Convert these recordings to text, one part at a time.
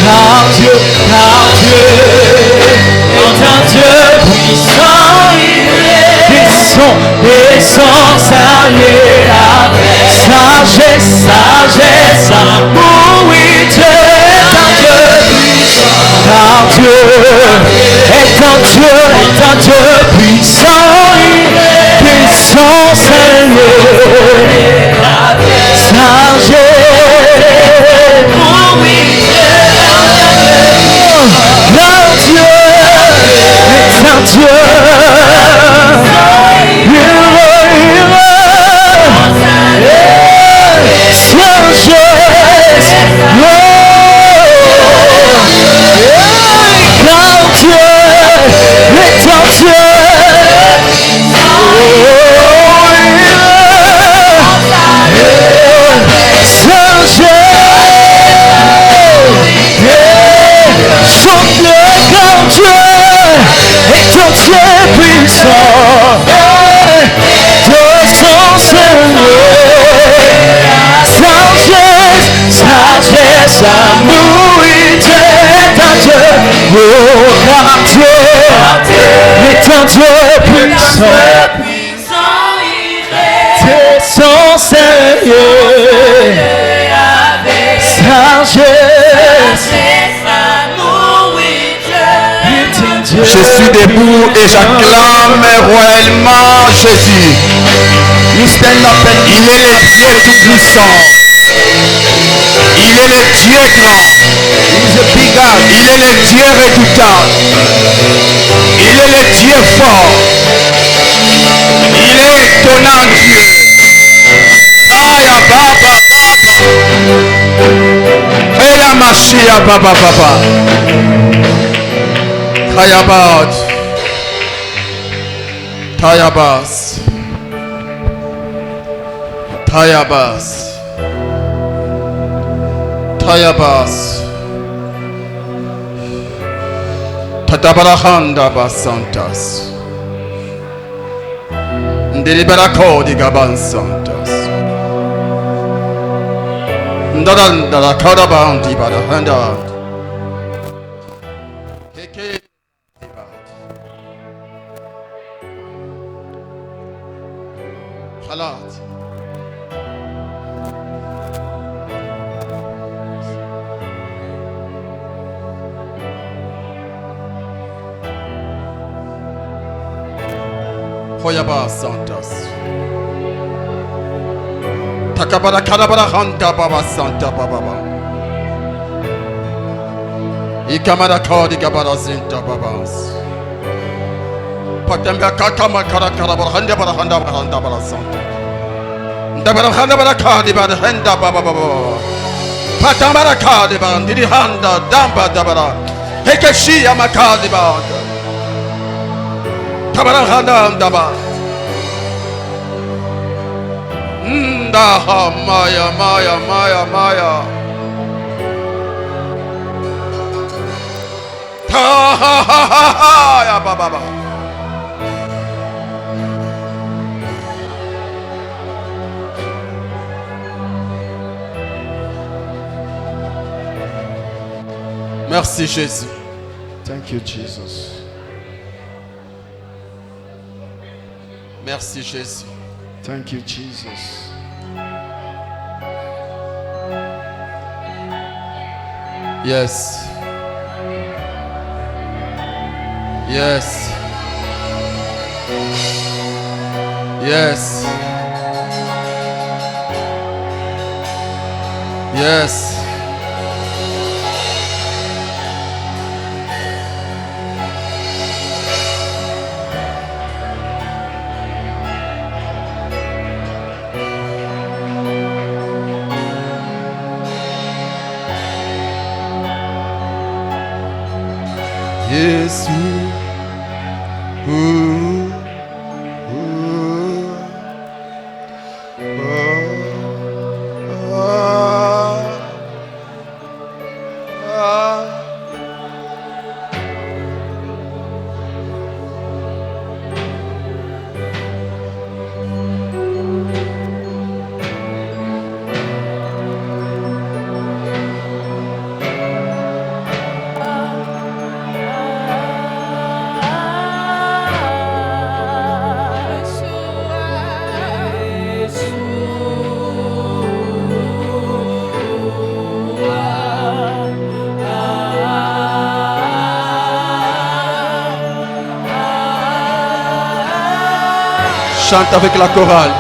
car Dieu est un Dieu puissant, puissant, s'allier avec sagesse, amour, oui, Dieu est un Dieu puissant, car Dieu est un Dieu puissant, s'allier avec sagesse, amour, oui, car Dieu est un Dieu. Amour, Dieu est un Dieu, oh car Dieu est un Dieu puissant, Dieu sans sérieux, sagesse, amour, oui, Dieu. Je suis debout et j'acclame royalement Jésus. Il est le Dieu tout-puissant. Il est le Dieu grand. Il est le Dieu redoutable. Il est le Dieu fort. Il est étonnant Dieu. Aya Baba. Et la Machia Baba Baba. Tayabat. Tayabas. Tayabas. Tayabas. Tatabarahanda basantas. Ndelibarako di gaban santas. Ndadanda la karabandi barahanda. Heke. Halat. Hoyaba Santas. Takabara Karabara Hanta Baba Santa Baba. Ikamara Kodi Gabara Zinta Babas. Patemba Kakama Karakarabara Handa Barahanda Barahanda Barasanta. Dabarahanda Barakadi Barahanda Baba. Patamara Kadi Bandiri Handa Damba Dabara. Hekeshi Amakadi Banda. Tabarahanda Daba. Ndaha Maya. Ta ha ya baba. Merci Jésus. Thank you, Jesus. Merci Jésus. Thank you, Jesus. Yes. Yes. Yes. Yes. Jésus. chante avec la chorale.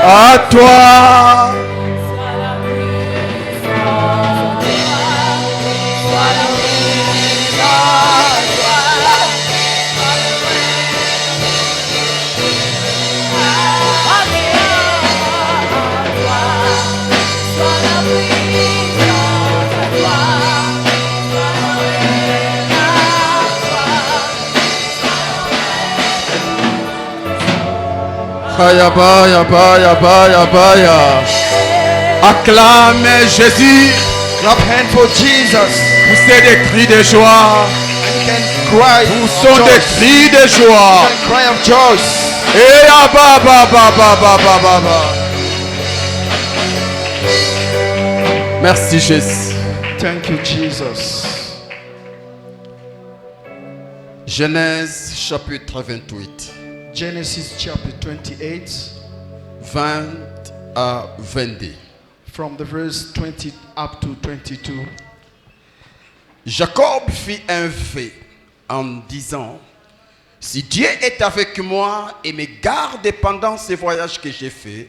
À toi. Baya, baya, baya, baya, baya. Acclamez Jésus. Clap hand for Jesus. Poussez des cris de joie. And can cry Poussons of des joy. cris de joie. Can cry of joy. Et ah, ba, ba, ba, ba, ba, ba, ba, ba. Merci Jésus. Thank you, Jesus. Genèse chapitre 28, Genesis chapter 28, 20 à 22. from the verse 20 up to 22. Jacob fit un vœu en disant, si Dieu est avec moi et me garde pendant ce voyage que j'ai fait,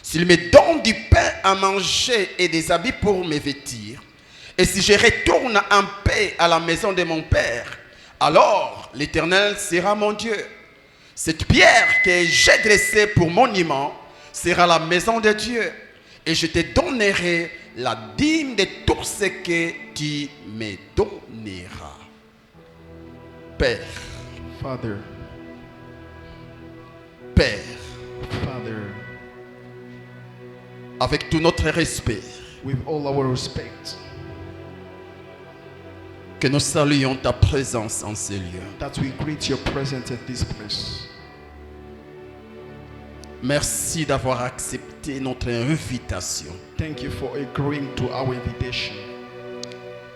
s'il me donne du pain à manger et des habits pour me vêtir, et si je retourne en paix à la maison de mon père, alors l'Éternel sera mon Dieu. Cette pierre que j'ai dressée pour monument sera la maison de Dieu, et je te donnerai la dîme de tout ce que tu me donneras. Père, Father, Père, Father, avec tout notre respect, with all our respect, que nous saluions ta présence en ces lieux. that we greet your presence at this place. Merci d'avoir accepté notre invitation. Thank you for agreeing to our invitation.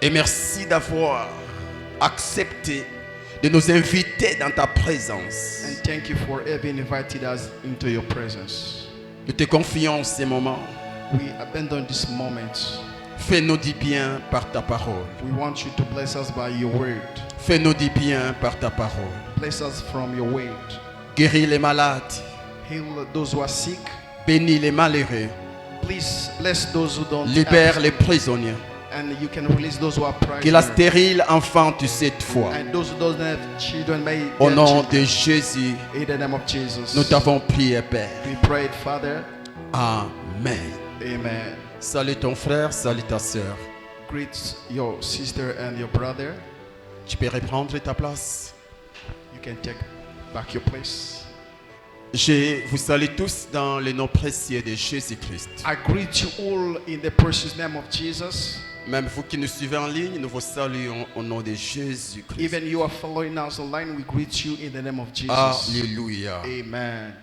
Et merci d'avoir accepté de nous inviter dans ta présence. And thank you for having invited us into your presence. Nous te confions ces moments. We abandon this moment. Fais-nous du bien par ta parole. We want you to bless us by your word. Fais-nous du bien par ta parole. Bless us from your word. Guéris les malades. Heal those who are sick. Bénis les malheureux. Please bless those who don't Libère have, les prisonniers. and you can release those who are Que la prisoners. stérile enfante cette fois. And those who don't have children may Au get nom children. de Jésus, In the name of Jesus. nous t'avons prié, Père. We prayed, Father. Amen. Amen. Salut ton frère, salut ta soeur. Greet your sister and your brother. Tu peux reprendre ta place. You can take back your place. Je vous salue tous dans le nom précieux de Jésus-Christ. I greet you all in the precious name of Jesus. Même vous qui nous suivez en ligne, nous vous saluons au nom de Jésus-Christ. Even you are following us online, we greet you in the name of Jesus. Alléluia. Amen.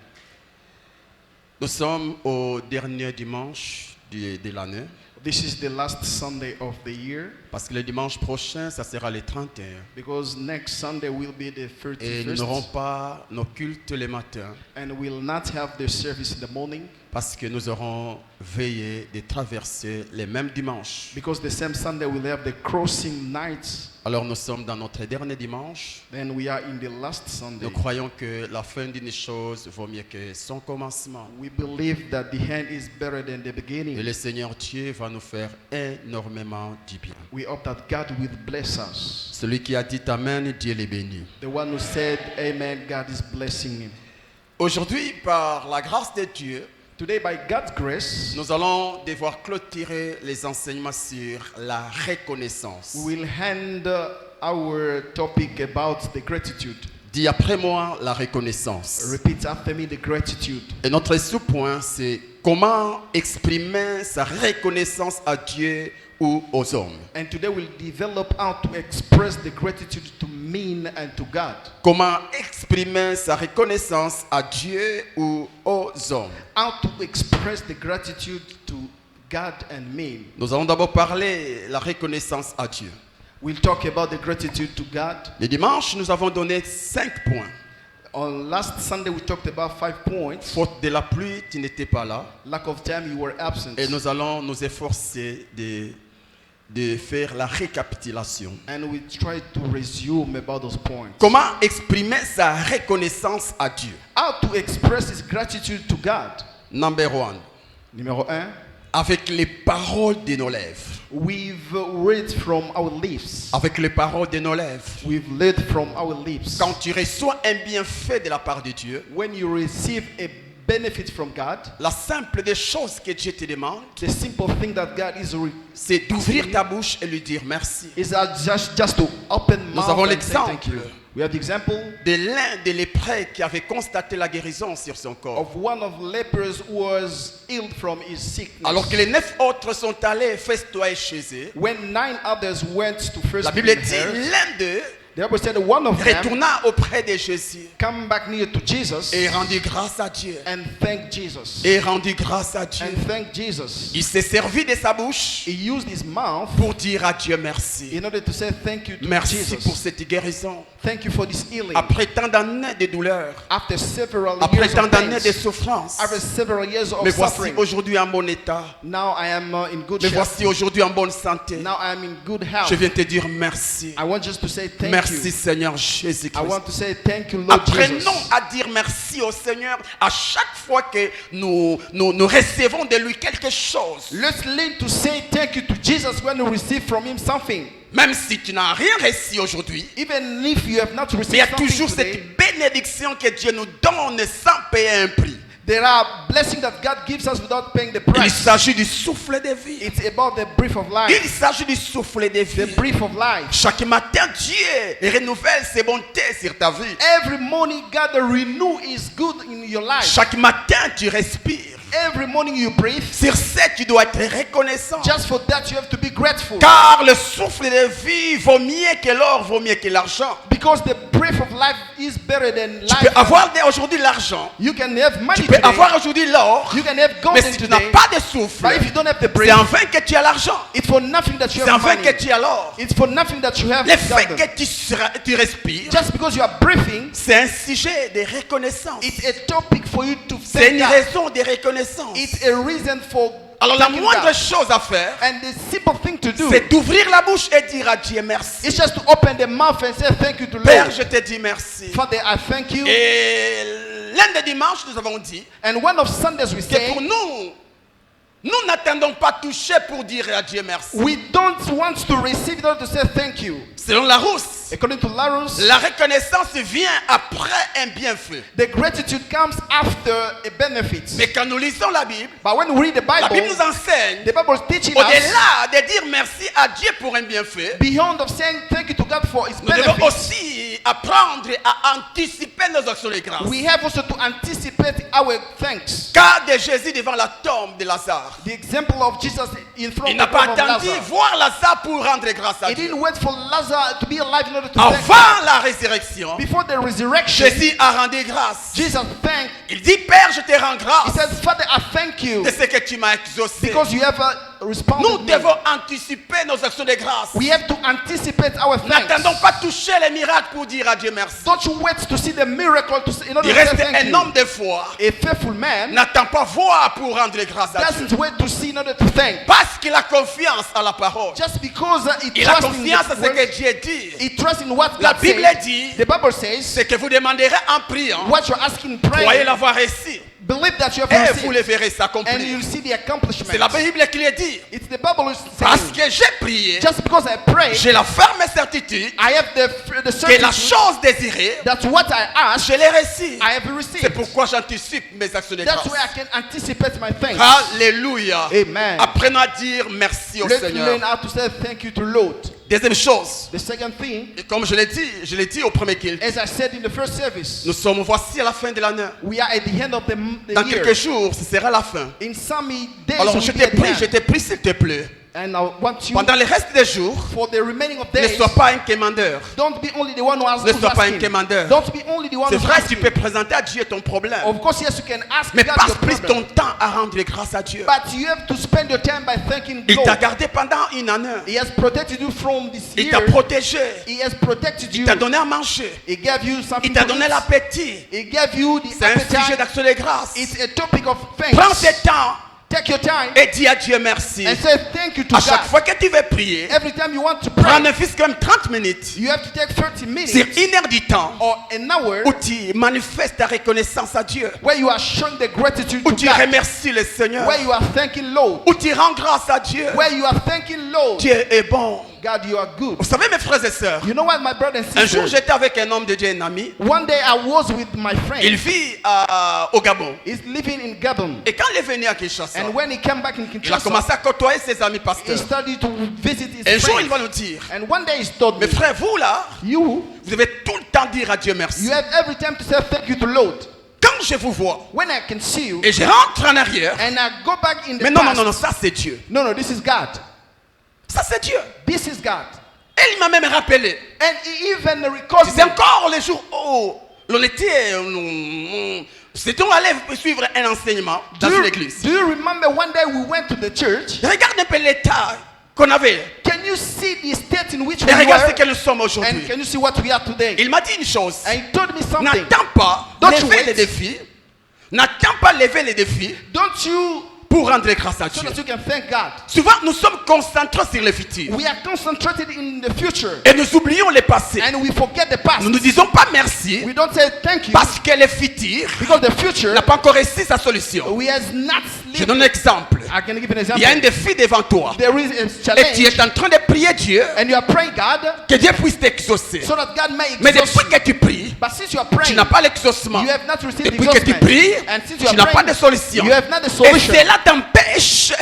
Nous sommes au dernier dimanche de l'année. This is the last Sunday of the year Parce que le dimanche prochain, ça sera le 31. because next Sunday will be the Et nous n'aurons 31st pas nos cultes le matin and we'll not have the service in the morning parce que nous aurons veillé de traverser les mêmes dimanches. because the same Sunday we'll have the crossing nights. Alors nous sommes dans notre dernier dimanche. Then we are in the last Sunday. Nous croyons que la fin d'une chose vaut mieux que son commencement. We believe that the end is better than the Et beginning. le Seigneur Dieu va nous faire énormément du bien. We hope that God will bless us. Celui qui a dit Amen, Dieu les bénit. The one who said amen, God is blessing him. Aujourd'hui, par la grâce de Dieu, Today, by God's grace, nous allons devoir clôturer les enseignements sur la reconnaissance. we will hand our topic about the gratitude. Dis après moi la reconnaissance. Repeat after me the gratitude. Et notre sous-point, c'est comment exprimer sa reconnaissance à Dieu ou aux hommes. And today we'll develop how to express the gratitude to men and to God. Comment exprimer sa reconnaissance à Dieu ou aux hommes. How to express the gratitude to God and men. Nous allons d'abord parler la reconnaissance à Dieu. We'll talk about the gratitude to God. Le dimanche, nous avons donné 5 points. On last Sunday we talked about 5 points. Faute de la pluie, tu n'étais pas là. Lack of time, you were absent. Et nous allons nous efforcer de faire la récapitulation. And we try to resume about those points. Comment exprimer sa reconnaissance à Dieu? How to express his gratitude to God. Number 1. Numéro 1. Avec les paroles de nos lèvres. We've read from our lips. Avec les paroles de nos lèvres. We've read from our lips. Quand tu reçois un bienfait de la part de Dieu, When you receive a benefit from God, la simple des choses que Dieu te demande, the simple thing that God c'est d'ouvrir ta bouche et lui dire merci. is just to open mouth avons and say l'exemple. thank you. We have the example De l'un des lépreux qui avait constaté la guérison sur son corps. of one of lepers who was healed from his sickness. Alors que les 9 autres sont allés festoyer chez eux, When 9 others went to first la be Bible dit heard, l'un d'eux the Bible said one of them retourna auprès de Jésus come back near to Jesus et rendit grâce à Dieu. and thank Jesus. Et rendit grâce à Dieu. And thank Jesus. Il s'est servi de sa bouche He used his mouth pour dire à Dieu merci. in order to say thank you to Merci Jesus. pour cette guérison. Thank you for this healing. Après tant d'années de douleur, After several après years tant of d'années de pain, souffrance, after several years of me voici suffering, aujourd'hui en bon état. now I am in good Me shape. voici aujourd'hui en bonne santé. Now I am in good health. Je viens te dire merci. I want just to say thank Merci you. Seigneur I Jésus-Christ. want to say thank you, Lord Apprenons Jesus. à dire merci au Seigneur à chaque fois que nous recevons de lui quelque chose. Let's learn to say thank you to Jesus when we receive from him something. Même si tu n'as rien reçu aujourd'hui, Even if you have not mais il y a received toujours something today, cette bénédiction que Dieu nous donne sans payer un prix. there are blessings that God gives us without paying the Il price. s'agit du souffle de vie. It's about the breath of Il life. s'agit du souffle de The vie. breath of life. Chaque matin, Dieu renouvelle ses bontés sur ta vie. Every morning, God renew His good in your life. Chaque matin, tu respires. Every morning you breathe. Sur ce, tu dois être reconnaissant. Just for that, you have to be grateful. Car le souffle de vie vaut mieux que l'or, vaut mieux que l'argent. Because the breath of life is better than Tu peux life. avoir aujourd'hui l'argent. You can have money Tu peux today. avoir aujourd'hui l'or. You can have Mais gold si tu n'as today. pas de souffle, But if you don't have the c'est en breath, vain que tu as l'argent. it's for nothing that you C'est en have vain money. que tu as l'or. It's for nothing that you have Le fait gold. que tu respires, Just because you are breathing, c'est un sujet de reconnaissance. it's a topic for you to C'est thank une God. raison de reconnaissance. It's a reason for Alors la thanking moindre God. chose à faire, And the simple thing to do c'est d'ouvrir la bouche et dire à Dieu merci. is just to open the mouth and say thank you to Père, Lord. je te dis merci. Father, I thank you. Et l'un des dimanches, nous avons dit And one of Sundays we que pour say, nous n'attendons pas toucher pour dire à Dieu merci. we don't want to receive in order to say thank you. Selon Larousse, According to Larousse, la reconnaissance vient après un bienfait. the gratitude comes after a benefit. Mais quand nous lisons la Bible, But when we read the la Bible Bible, nous enseigne, the Bible is teaching us, au-delà de dire merci à Dieu pour un bienfait, beyond of saying thank you to God for His nous devons benefits, aussi apprendre à anticiper nos actions de grâce. We have also to anticipate our thanks. Cas de Jésus devant la tombe de Lazare. The example of Jesus in front Il of n'a the pas tomb of attendu Lazarus. voir Lazare pour rendre grâce à He Dieu. didn't wait for Lazarus to be alive in order to thank God. Avant la résurrection, Before the resurrection, Jésus a rendu grâce. Jesus thanked. Il dit, Père, je te rends He grâce said, Father, I thank you de ce que tu m'as exaucé. because you have Nous responded me. devons anticiper nos actions de grâce. We have to anticipate our N'attendons thanks. pas toucher les miracles pour dire à Dieu merci. Don't you wait to see the miracle to say, in order Il to say reste thank un you. homme de foi. A faithful man N'attend pas voir pour rendre grâce à Dieu. doesn't wait to see in order to thank. Parce qu'il a confiance à la parole. Just because he Il a trusts in confiance à the ce word, que Dieu dit. he trusts in what La God Bible says. dit, The Bible says, c'est que vous demanderez en priant. what you're asking in Croyez prayer, l'avoir reçu. believe that you have Et vous le received, verrez and s'accomplir. you'll see the C'est accomplishment. la Bible qui le dit. It's the Bible is Parce saying, que j'ai prié, just because I pray, j'ai la ferme certitude I have the que la certainty chose désirée, that what I ask, je l'ai reçue. I have C'est received. pourquoi j'anticipe mes actions de That's grâce. why I can anticipate my thanks. Alléluia. Amen. Apprenons à dire merci au Let's Seigneur. learn how to say thank you to Lord. Deuxième chose, The second thing, et comme je l'ai dit au premier culte, as I said in the first service, nous sommes voici à la fin de l'année. we are at the end of the Dans year. quelques jours, ce sera la fin. In some days, Alors we'll je be te at the prie, end. s'il te plaît, And I want you, pendant le reste des jours, for the remaining of ne days, sois pas un commandeur. don't be only the one who asks. Ne sois pas un commandeur. Don't be only the one C'est who's vrai, tu asking. peux présenter à Dieu ton problème, Of course, yes, you can ask mais God passe your plus problem. ton temps à rendre grâce à Dieu. But you have to spend your time by thanking Il t'a God. gardé pendant une année. He has protected you from this Il year. t'a protégé. He has protected Il you. t'a donné à manger. He gave you something Il t'a to donné eat. l'appétit. He gave you the C'est un sujet appetite. d'action de grâce. It's a topic of thanks. Prends ce temps Take your time et dis à Dieu merci. and say thank you to À chaque God. fois que tu veux prier, Every time you want to prends pray, ne fût-ce que 30 minutes. you have to take 30 minutes C'est une heure du temps or an hour où tu manifestes ta reconnaissance à Dieu. where you are showing the gratitude Où to tu God. remercies le Seigneur. Where you are thanking Lord. Où tu rends grâce à Dieu. Where you are thanking Lord. Dieu est bon. God, you are good. Vous savez mes frères et sœurs, You know what, my brother and un jour sister? j'étais avec un homme de Dieu, un ami. One day I was with my Il friend. vit au Gabon. He's living in Gabon. Et quand il est venu à Kinshasa, And when he came back in il a Kinshasa, commencé à côtoyer ses amis he pasteurs. started to visit his Un jour il va friends. nous dire, And one day he told me, mes frères, vous là, you vous devez tout le temps dire à Dieu merci. you have every time to say thank you to Lord. Quand je vous vois When I can see you et je rentre en arrière, and I go back in the mais non, past, non, ça c'est Dieu. no, this is God. Ça c'est Dieu. This is God. Et il m'a même rappelé. And he even recalls C'est me. encore les jours où l'on était, c'était allé suivre un enseignement dans une église. Do you remember one day we went to the church? Regarde un peu l'état qu'on avait. Can you see the state in which we Et regarde ce que were? nous sommes And aujourd'hui. can you see what we are today? Il m'a dit une chose. And he told me something. N'attends pas Don't you lever wait. les défis. N'attends pas lever les défis Don't you, pour rendre grâce à so Dieu. that you can thank God. Souvent, nous sommes concentrés sur le futur. We are concentrated in the future Et nous oublions le passé. and we forget the past. Nous ne disons pas merci We don't say thank you parce que le futur because the future n'a pas encore reçu sa solution. we has not Je lived. donne un exemple. I can give an Il y a un example. défi devant toi. There is a Et tu challenge es en train de prier Dieu and you are praying God que Dieu puisse t'exaucer. so that God may Mais exauce depuis you. que tu pries, But since you are tu praying, n'as pas l'exaucement. you have not received the Depuis que tu exaucement. pries, And since you tu are n'as pas praying, de solution. you have not the Et solution. cela t'empêche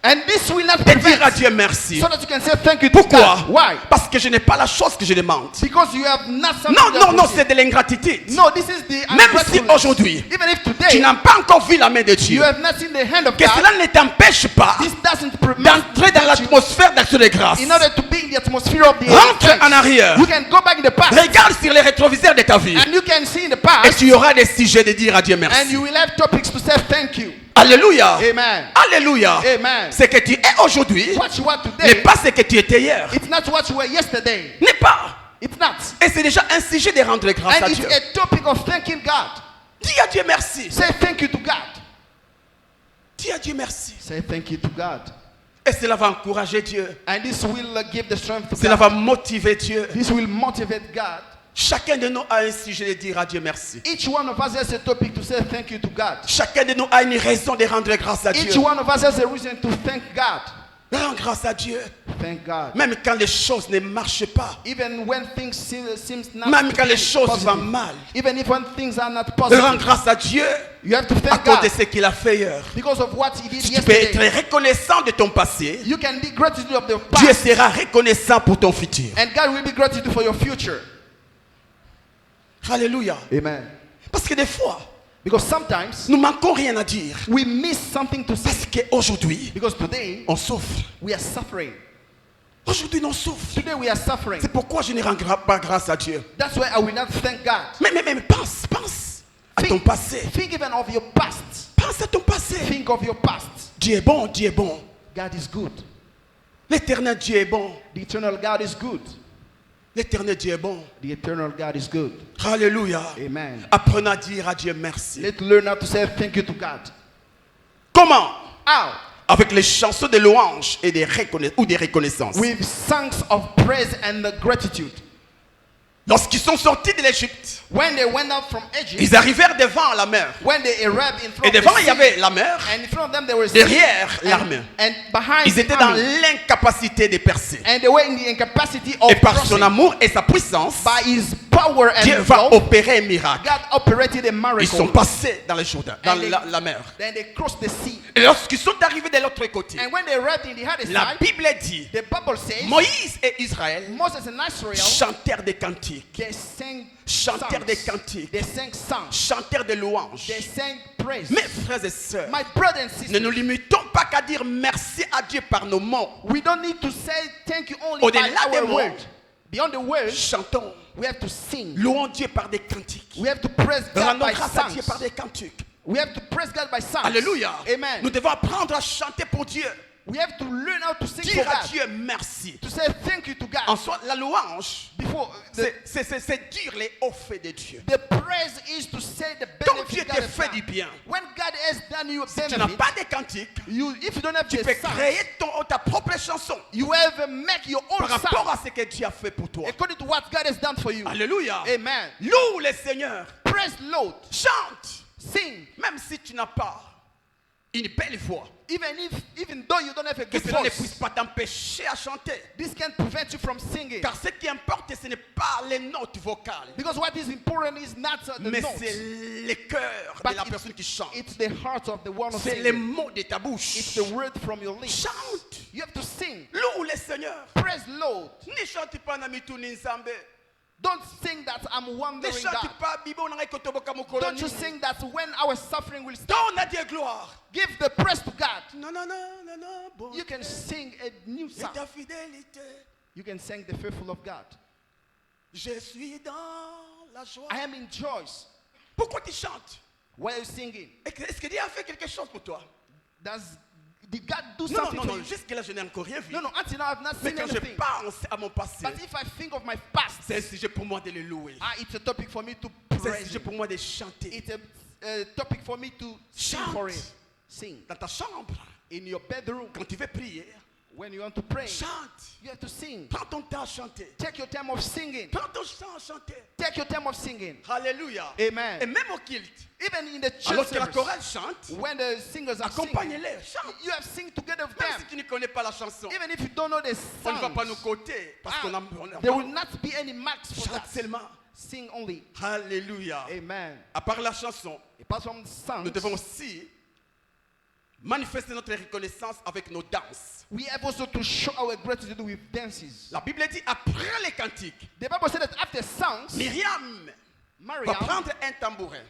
And this will not de dire à prevent Dieu merci. so that you can say thank you to Pourquoi? God. Why? Parce que je n'ai pas la chose que je demande. Because you have not something Non, that non, non, you c'est de l'ingratitude. No, this is the Même si ungratefulness. aujourd'hui, Even if tu today n'as pas encore vu la main de you Dieu, have not seen the hand of que God, cela ne t'empêche pas this doesn't prevent d'entrer dans you l'atmosphère d'action de grâce. in order to be in the atmosphere of the Rentre thanks. en arrière. You can go back in the past Regarde sur les rétroviseurs de ta vie. and you can see in the Et past tu auras des sujets de dire à Dieu and merci. you will have topics to say thank you. Alléluia. Amen. Alléluia. Amen. Ce que tu es aujourd'hui What you are n'est today, pas ce que tu étais hier. it's not what you were yesterday. N'est pas. It's not. Et c'est déjà un sujet de rendre grâce And à it's Dieu. a topic of thanking God. Dis à Dieu merci. Say thank you to God. Dis à Dieu merci. Say thank you to God. Et cela va encourager Dieu. And this will give the strength to Cela God. va motiver Dieu. This will motivate God. Chacun de nous a un sujet de dire à Dieu merci. Each one of us has a topic to say thank you to God. Chacun de nous a une raison de rendre grâce à Each Dieu. one of us has a reason to thank God. Rends grâce à Dieu. Thank God. Même quand les choses ne marchent pas. Even when things seem not Même to quand be les choses positive. vont mal. Even if when things are not Rends positive. grâce à Dieu You have to à thank cause de God ce qu'il a fait hier. because of what He did Si tu peux être yesterday. reconnaissant de ton passé, You can be gratitude of the Dieu past sera reconnaissant pour ton futur. and God will be gratitude for your future. Alléluia. Amen. Parce que des fois, Because sometimes nous manquons rien à dire. we miss something to say. Parce qu'aujourd'hui, Because today on souffre. we are suffering. Aujourd'hui, on souffre. Today we are suffering. C'est pourquoi je ne rends pas grâce à Dieu. That's why I will not thank God. Mais pense à ton passé. Think even of your past. Pense à ton passé. Think of your past. Dieu est bon, Dieu est bon. God is good. L'éternel Dieu est bon. The eternal God is good. L'éternel Dieu est bon. The eternal God is good. Alléluia. Amen. Apprenons à dire à Dieu merci. Let's learn how to say thank you to God. Comment? How? Avec les chansons de louange et des reconnaissances. With songs of praise and gratitude. Lorsqu'ils sont sortis de l'Égypte, When they went out from Egypt, ils arrivèrent devant la mer. when they arrived in front Et of the devant, il y sea, avait la mer. and in front of them there was Derrière l'armée. and behind Ils the étaient dans army, l'incapacité de percer. and they were in the incapacity of Et par son crossing. amour et sa puissance, By his power Dieu and va love, opérer un miracle. God operated a miracle. Ils sont passés dans le Jourdain, dans And they- la mer. Then they crossed the sea. Et lorsqu'ils sont arrivés de l'autre côté, And when they arrived in the other la side, Bible dit, the Bible says Moïse et Israël Moses and Israel, chantèrent des cantiques, they sang chantèrent songs. des cantiques, They sang songs. chantèrent des louanges. They sang praise. Mes frères et sœurs, My brothers and ne sisters, nous limitons pas qu'à dire merci à Dieu par nos mots. we don't need to say thank you only Au-delà by des our mots, word. Beyond the words, Chantons, we have to sing. louons Dieu par des cantiques. We have to praise God Rendons by grâce à Dieu par songs. des cantiques. We have to praise God by songs. Alléluia. Amen. Nous devons apprendre à chanter pour Dieu. We have to learn how to sing Dire for à God. Dieu merci. To say thank you to God. En soi, la louange, Before c'est dire les hauts faits de Dieu. the praise is to say the Quand Dieu benefit te God has fait done. du bien, When God has done you a tu n'as benefit, pas de cantiques, if you don't have tu the peux song, créer ta propre chanson you have make your own par rapport song à ce que Dieu a fait pour toi. according to what God has done for you. Alléluia. Amen. Loue le Seigneur. Praise Lord. Chante. Sing. Même si tu n'as pas une belle voix, Even though you don't have a que good cela ne puisse voice, pas t'empêcher à chanter. this can prevent you from singing. Car ce qui importe, ce n'est pas les notes vocales, Because what is important is not the mais notes. c'est le cœur But de la personne qui chante. It's the heart of the one who C'est les sings. mots de ta It's bouche. the word from your lips. Chante. You have to sing. Loue le Seigneur. Praise Lord. Ne chante pas na mituni nzambe. Don't sing that I'm Ne wondering chante God. pas bibo na kotoboka mokolo. Don't you sing that when our suffering will stop. Donne à Dieu gloire. Give the praise to God. Non, non, non, non, non. Bon. You can sing a new Et song. ta fidélité. You can sing the faithful of God. Je suis dans la joie. I am in joy. Pourquoi tu chantes? Why are you singing? Est-ce que Dieu a fait quelque chose pour toi? Did God do Non, something non, for non. you? Jusque-là, je n'ai encore rien vu. No, until now I've not Mais seen quand je anything. pense à mon passé, But if I think of my past, c'est un sujet pour moi de le louer. it's a topic for me to C'est un praise sujet him. pour moi de chanter. It's a topic for me to sing Chante. for him. Sing. Dans ta chambre, In your bedroom, quand tu veux prier, when you want to pray, chante. you have to sing. Prends ton temps à chanter. Take your time of singing. Prends ton temps à chanter. Take your time of singing. Alléluia. Amen. Et même au culte, Even in the church alors que la service, chorale chante, when the singers are singing, accompagne-les, chante. you have sing together with Même si them. tu ne connais pas la chanson, Even if you don't know the on ne va pas nous songs, côté parce qu'on a there will not be any marks for chante that. seulement. Sing only. Alléluia. Amen. À part la chanson, Apart from songs, nous devons aussi manifester notre reconnaissance avec nos danses. we have also to show our gratitude with dances. La Bible dit après les cantiques, The Bible said that after songs, Myriam va Mariam prendre un tambourin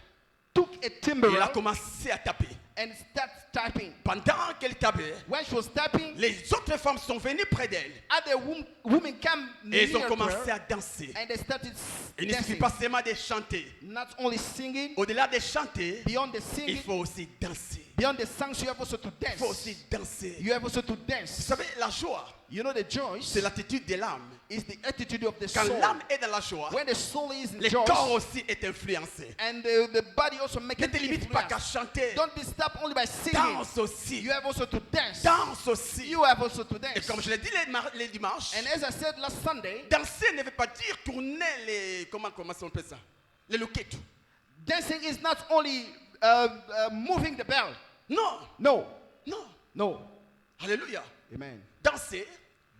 took a et timbrel elle a commencé à taper. and start typing. Pendant qu'elle tapait, When she was tapping, les autres femmes sont venues près d'elle other women came et near ils ont commencé her à danser. and they started Il ne suffit dancing. pas seulement de chanter. Not only singing, Au-delà de chanter, beyond the il singing, faut aussi danser. beyond the songs, you have also to Il faut aussi dance. danser. You have also to Vous dance. savez, la joie, You know the joy c'est l'attitude de l'âme. is the attitude of the Quand soul. l'âme est dans la joie, When the soul is in le joy, corps aussi est influencé. and the body also makes Ne it te limite pas qu'à influence. chanter. Don't be stopped only by singing. Danse aussi. You have also to dance. Danse aussi. You have also to Et dance. comme je l'ai dit les dimanches, And as I said last Sunday, danser ne veut pas dire tourner les... Comment on appelle ça? Les loquettes. dancing is not only moving the bell. Non, No, non. no. Alléluia. Amen. Danser,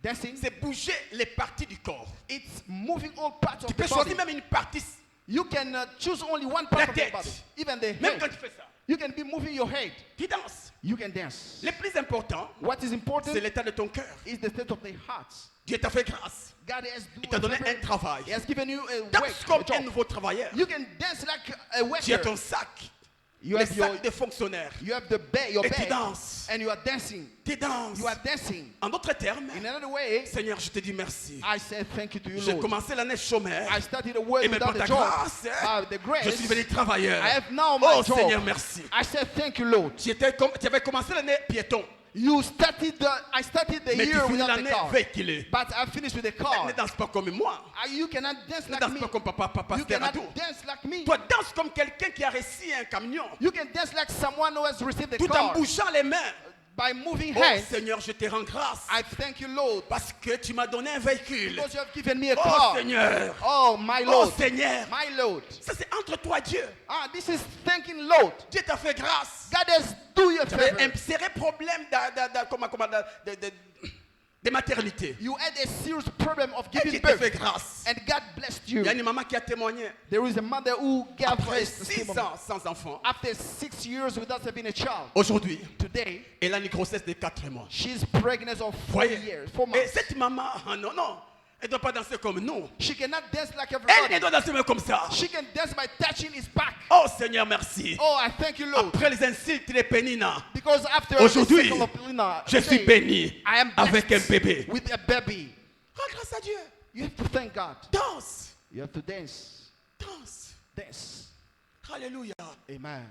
Dancing, c'est bouger les parties du corps. it's moving all parts Tu of peux the choisir body. même une partie. You can choose only one part La of the tête. body. Even the Même quand head. tu fais ça, You can be moving your head. tu danses. You can dance. Le plus important, What is important c'est l'état de ton cœur. is the state of the heart. Dieu t'a fait grâce. God has Il t'a donné done un travail. He has given you a work, Danse comme a job. un nouveau travailleur. You can dance like a Tu as worker. ton sac. You Le have your, sac des fonctionnaires. you have the bed, your Et tu bed, danses. and you are dancing. Tu danses. You are dancing. En d'autres termes, In another way, Seigneur, je te dis merci. I say thank you to you, J'ai Lord. commencé l'année chômeur. I started a work Et mais par without ta a job. grâce, The grace, je suis devenu travailleur. I have now my Oh job. Seigneur, merci. I said thank you, Lord. Tu avais commencé l'année piéton. I started the Mais tu year finis without a l'année car. véhiculé. But I finished with a car. Ne danse pas comme moi. You cannot dance Ne like danse me. pas comme papa You cannot Sterado. dance like me. Toi, danse comme quelqu'un qui a réussi un camion. You can dance like someone who has received a Tout en car. bougeant les mains. By moving Oh hands, Seigneur, je te rends grâce. I thank you, Lord, Parce que tu m'as donné un véhicule. because you have given me a Oh car. Seigneur. Oh, my Oh Lord. Seigneur. My Lord. Ça c'est entre toi et Dieu. This is thanking Lord. Dieu t'a fait grâce. God has do you a Tu avais favor. un sérieux problème de maternité. You had a serious problem of Et giving Dieu t'a fait birth, grâce. and God blessed you. Il y a une maman qui a témoigné. There is a mother who gave Après a 6 testimony. ans sans enfant, After 6 years without having a child. aujourd'hui, Today, elle a une grossesse de 4 mois. she's pregnant of 4 Voyez. years, 4 Et months. cette maman, non, elle ne doit pas danser comme nous. She cannot dance like Elle everybody. doit danser même comme ça. She can dance by touching his back. Oh Seigneur, merci. Oh, I thank you, Lord. Après les insultes, les pénina, Because after aujourd'hui, the second of Lina, je suis béni I am avec un blessed bébé. with a baby. Rends grâce à Dieu. You have to thank God. Danse. You have to dance. Danse. Dance. Alléluia. Amen.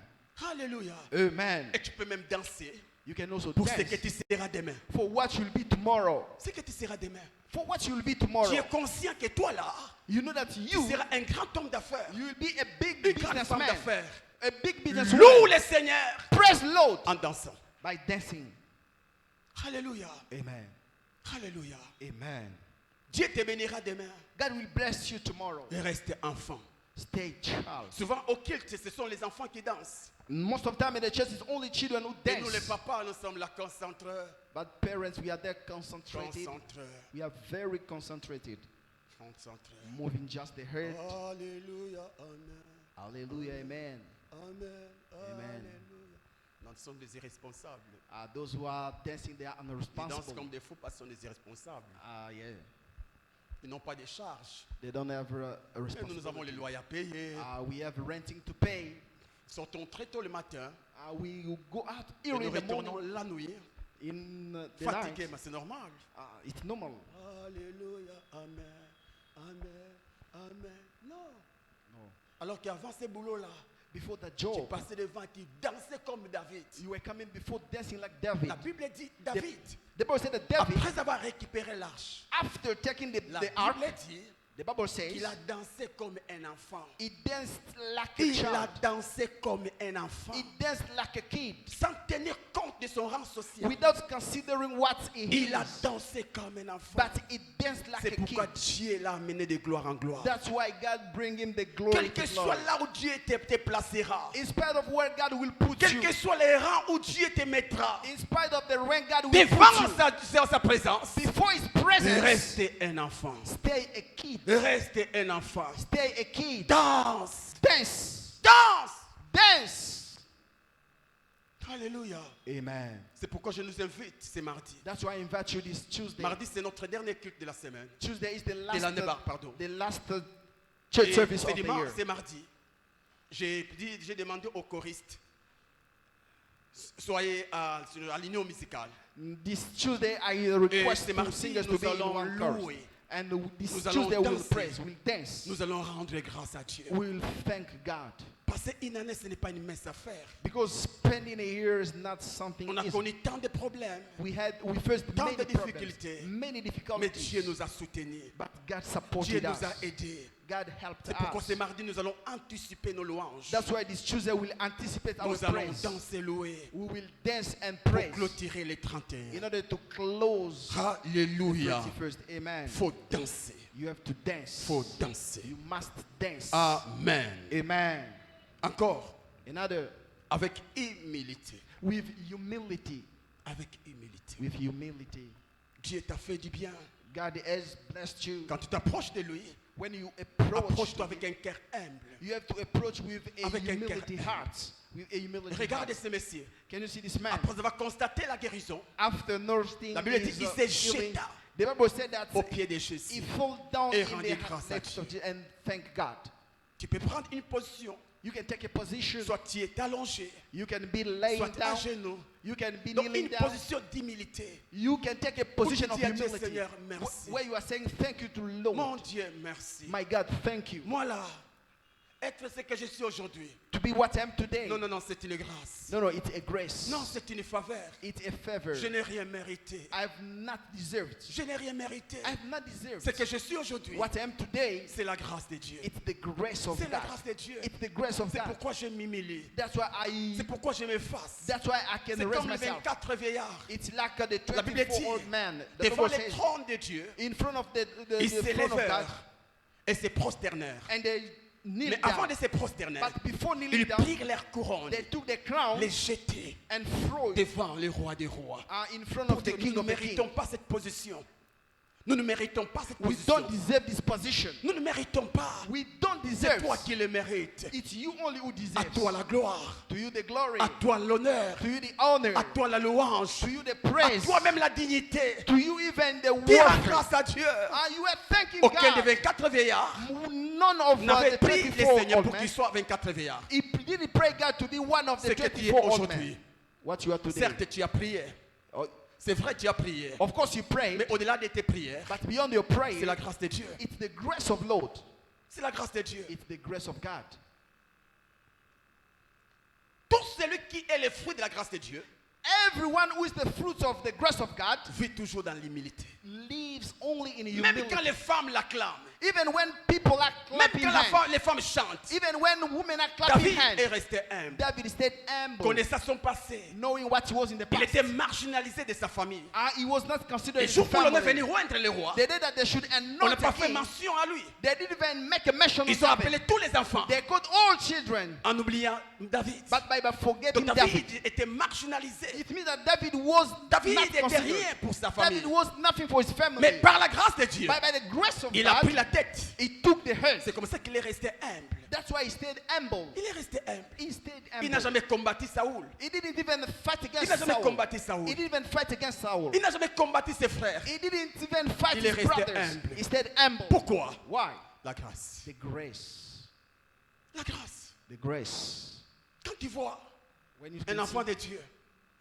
Alléluia. Amen. Et tu peux même danser You can also pour dance ce que tu seras demain. for what you'll be tomorrow. Ce que tu seras demain. For what you'll be Tu es tomorrow. conscient que toi là, You know that tu you seras un grand homme d'affaires. will be a big Une grande femme businessman. d'affaires. A big Loue businessman. le Seigneur Praise Lord en dansant. by dancing. Alléluia. Amen. Alléluia. Amen. Dieu te bénira demain. God will bless you tomorrow. Et reste enfant. Stay child. Souvent au culte, ce sont les enfants qui dansent. Most of the time in the church, it's only children who Et nous les dance. papas, nous sommes là concentrés. But parents, we are there concentrated. Concentrés. We are very concentrated. Concentrés. Moving just the head. Alléluia. Amen. Hallelujah. Amen. Amen. Amen. Alléluia. Nous sommes des irresponsables. Those who are dancing, they are Ils dansent unresponsible. comme des fous parce qu'ils sont des irresponsables. Yeah. Ils n'ont pas de charges. They don't have a Et nous avons les responsibility. loyers à payer. We have renting to pay. Sortons très tôt le matin. We go out Et early nous in the retournons morning. la nuit. In the Fatigués, night. mais c'est normal. It's normal. Alléluia. Amen. Amen. Amen. Non. No. Alors qu'avant ces boulots-là, Before the tu job, passais devant qui dansait comme David. you were coming before dancing like David. La Bible dit David, The Bible said that David, après avoir récupéré l'arche, after taking la the ark, Bible dit the Bible says, qu'il a dansé comme un enfant. he danced like a Il a child. dansé comme un enfant. He danced like a kid. Sans tenir compte de son rang social. Without considering what he Il a is. dansé comme un enfant. But he danced like C'est a pourquoi kid. Dieu l'a amené de gloire en gloire. That's why God bring him the glory Quel que to soit glory. là où Dieu te placera. In spite of where God will put Quels you. que soient les rangs où Dieu te mettra. In spite of the rank God will Devant put you. sa présence. Before his presence, Restez un enfant. stay a kid. Restez un enfant. Stay a kid. Danse. Dance. Danse. Dance. Alléluia. Amen. C'est pourquoi je nous invite ce mardi. That's why I invite you this Tuesday. Mardi, c'est notre dernier culte de la semaine. Tuesday is the l'année, pardon. last church Et service c'est of the dimanche, year. c'est mardi. J'ai demandé aux choristes, soyez à l'union musicale. This Tuesday, I Et request ce to mardi, singers to nous be in allons one chorus. louer. And this Nous allons Tuesday we'll danser. praise, we'll dance. Nous allons rendre grâce à Dieu. We'll thank God. Passer une année, ce n'est pas une mince affaire. Because spending a year is not something On a easy. connu tant de problèmes, We faced tant many de problems, difficultés. many mais difficulties. Dieu nous a soutenus. But God Dieu supported nous us. a aidés. God helped C'est pourquoi ce us. mardi, nous allons anticiper nos louanges. That's why this Tuesday we'll anticipate our Nous allons praise. danser, louer We will dance and pour praise clôturer les in 31. order to close Alléluia. 31st. Amen. Faut danser. You have to dance. Faut danser. You must dance. Amen. Amen. Encore, Another, avec humilité. with humility. Avec humilité. With humility. Dieu t'a fait du bien. God has blessed you. Quand tu t'approches de lui, When you approach, approche-toi avec un cœur humble. you have to approach with a Avec un humility cœur. heart. With a humility Regarde heart. ce monsieur. Can you see this man? Après avoir constaté la guérison, After nursing la Bible dit his, qu'il s'est healing, jeté. The Bible said that au pied de Jésus. he fell down Et in rendez the grâce à legs of Dieu. Jesus and thank God. Tu peux prendre une position. You can take a position. Soit tu es allongé, You can be laying soit à down. genoux. You can be Donc kneeling une down. position d'humilité. You can take a position tu of dis à Dieu, humility Seigneur, merci. where you are saying thank you to Lord. Mon Dieu, merci. My God, thank you. Moi là, être ce que je suis aujourd'hui. To be what I am today. Non, non, non, c'est une grâce. No, it's a grace. Non, c'est une faveur. It's a favor. Je n'ai rien mérité. I've not deserved. Je n'ai rien mérité. I've not deserved. Ce que je suis aujourd'hui, What I am today, c'est la grâce de Dieu. it's the grace of C'est la God. grâce de Dieu. It's the grace of C'est God. pourquoi je m'humilie. That's why I. C'est pourquoi je m'efface. That's why I can C'est raise comme les myself. 24 vieillards. It's like the La Bible 24 old dit, man. The devant Bible le says, trône de Dieu, in front of the ils throne of God, s'élèvèrent et se prosternèrent. and they kneel Mais avant down. de se prosterner, But before kneeling ils down, prirent leur couronne, they took the crown les jetaient and threw it devant le roi des rois. in front Pour of dire the que king nous of ne the king. méritons pas cette position. Nous ne méritons pas cette We position. don't deserve this position. Nous ne méritons pas. We don't C'est deserve. toi qui le mérites. It's you only who À deserves. toi la gloire. To you the glory. À toi l'honneur. To you the honor. À toi la louange. To you the À praise. toi même la dignité. To you even the Dis rends worship. grâce à Dieu. You are thanking Auquel des God. 24 vieillards None of n'avait the pris les 24 Seigneurs old pour qu'ils men. soient 24 vieillards. He didn't pray God to be one of the C'est que tu es 24 old aujourd'hui. men. What you are today. Certes, tu as prié. Oh, C'est vrai, tu as prié. of course you pray, Mais au-delà de tes prières, but beyond your c'est prayer, la grâce de Dieu. it's the grace of Lord. C'est la grâce de Dieu. It's the grace of God. Tout celui qui est le fruit de la grâce de Dieu Everyone who is the fruit of the grace of God vit toujours dans l'humilité. lives only in Même humility. quand les femmes l'acclament, Even when people are même clapping quand hands, les femmes chantent, even when women are clapping David est hands, resté humble. David stayed humble, Connaissant son passé, knowing what he was in the il past. était marginalisé de sa famille. He was not considered Et his jour où l'on est family. venu rendre le roi, The day that they should on n'a anoint pas the fait king, mention à lui. they didn't even make a mention Ils of ont David. appelé tous les enfants They called all children, en oubliant David. but by forgetting Donc David. David était marginalisé. It means that David was David not n'était considered. rien pour sa famille. David was nothing for his family. Mais par la grâce de Dieu, By the grace of il a pris God, la tête. he took the head. C'est comme ça qu'il est resté humble. That's why he stayed humble. Il est resté humble. He stayed Il n'a humble. jamais combattu Saoul. He didn't even fight Il against n'a jamais Saul. combattu Saoul. He didn't even fight against Saul. Il n'a jamais combattu ses frères. He didn't even fight Il est his resté brothers. humble. He stayed humble. Pourquoi? Why? La grâce. The grace. La grâce. The grace. Quand tu vois When you un can enfant see de Dieu,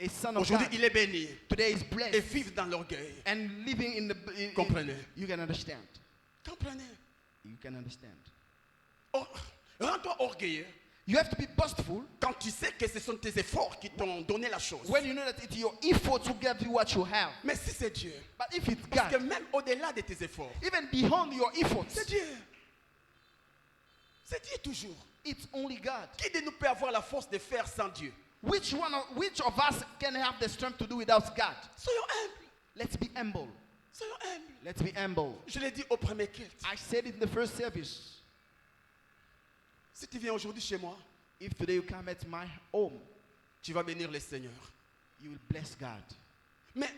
a son of aujourd'hui God, il est béni today is et blessed vive dans l'orgueil. and living in the Comprenez. you can understand. Comprenez? You can understand. Oh, rends-toi orgueilleux You have to be boastful quand tu sais que ce sont tes efforts qui t'ont donné la chose. when you know that it's your effort to give you what you have. Mais si c'est Dieu, But if it's parce que God, même au-delà de tes efforts, even beyond your efforts, c'est Dieu. C'est Dieu toujours. it's only God. Qui de nous peut avoir la force de faire sans Dieu? Which of us can have the strength to do without God? Soyons humbles. Let's be humble. Soyons humbles. Let's be humble. Je l'ai dit au premier culte. I said it in the first service. Si tu viens aujourd'hui chez moi, If today you come at my home, tu vas bénir le Seigneur. you will bless God. Mais,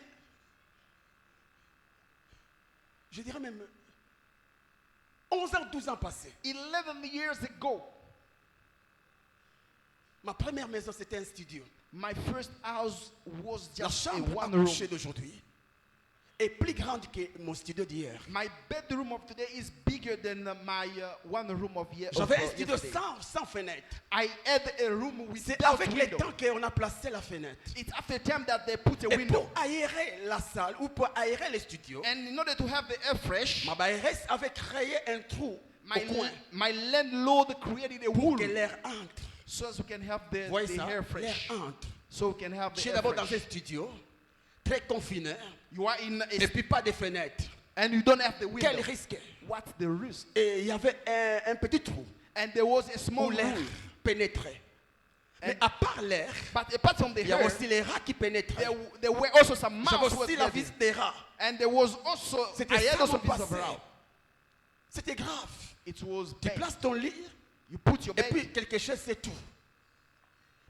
je dirais même 11 ans, 12 ans passés. 11 years ago, Ma première maison, c'était un studio. my first house was La just a chambre à one room. coucher d'aujourd'hui est plus grande que mon studio d'hier. My bedroom of today is bigger than my one room of J'avais un studio yesterday. sans fenêtre. I had a room C'est without avec le window. temps qu'on a placé la fenêtre. It's after time that they put a Et window. pour aérer la salle ou pour aérer le studio, And in order to have the air fresh, ma bailleresse avait créé un trou au coin my landlord created a pour wool que l'air entre. so as we can have the, Vous voyez the ça? air L'air fresh. entre. So we can have Je the suis air d'abord dans fresh. un studio très confiné You are in et puis pas de fenêtre. and you don't have the window. Quel risque? What's the risk? Et il y avait un petit trou And there was a où small l'air room. pénétrait. Mais à part l'air, But apart from the il y a air, aussi les rats qui pénétraient. there were also some J'avais mouse aussi la vis des rats. and there was also C'était I had ça also mon piece of passé. route. C'était grave. It was Tu bad. places ton lit You put your et bed puis quelque chose c'est tout.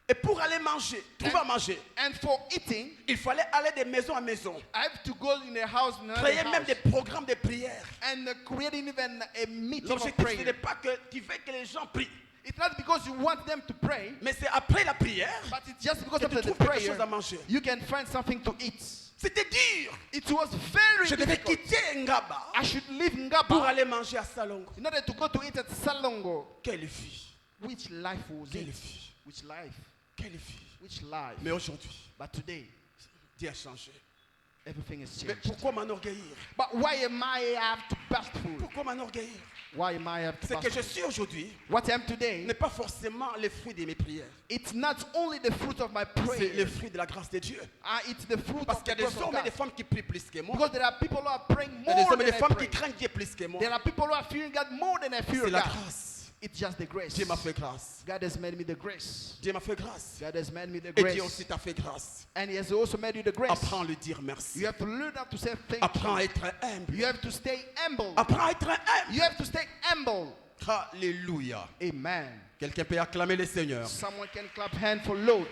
Et pour aller manger, trouver à manger, and for eating, il fallait aller de maison à maison. I have to go in a house, in another Créer même house, des programmes de prière. and creating even a meeting of L'objectif ce n'est prayer. pas que tu veux que les gens prient, It's not because you want them to pray, mais c'est après la prière, but it's just because que of tu the trouves quelque prayer chose à manger. you can find something to eat. C'était dur. It was very Je devais difficult. quitter Ngaba I should leave pour Ngaba aller manger à Salongo. in order to go to eat at Salongo. Quelle vie. Which life was Quelle it? vie. Which life? Quelle vie. Which life? Mais aujourd'hui, But today, Dieu a changé. everything is Mais changed. pourquoi m'enorgueillir? But why am I have to burst through? Pourquoi m'enorgueillir? Why am I have to C'est que burst je through? suis aujourd'hui What I am today, n'est pas forcément le fruit de mes prières. it's not only the fruit of my C'est le prayer. fruit de la grâce de Dieu. It's the fruit Parce of qu'il y the a grace des of hommes et des God. femmes qui prient plus que moi. Because there are people who are praying Il y a des more hommes et than des I femmes qui pray. craignent Dieu plus que moi. There are people who are fearing God more than I fear C'est la God. grâce. It's just the grace. Dieu m'a fait grâce. God has made me the grace. Dieu m'a fait grâce. God has made me the Et Dieu grace. aussi t'a fait grâce. And He has also made you the grace. Apprends à lui dire merci. You have to learn how to say thank Apprends à you. être humble. You have to stay humble. Apprends à être humble. You have to stay humble. Alléluia. Amen. Quelqu'un peut acclamer le Seigneur. Someone can clap hand for Lord.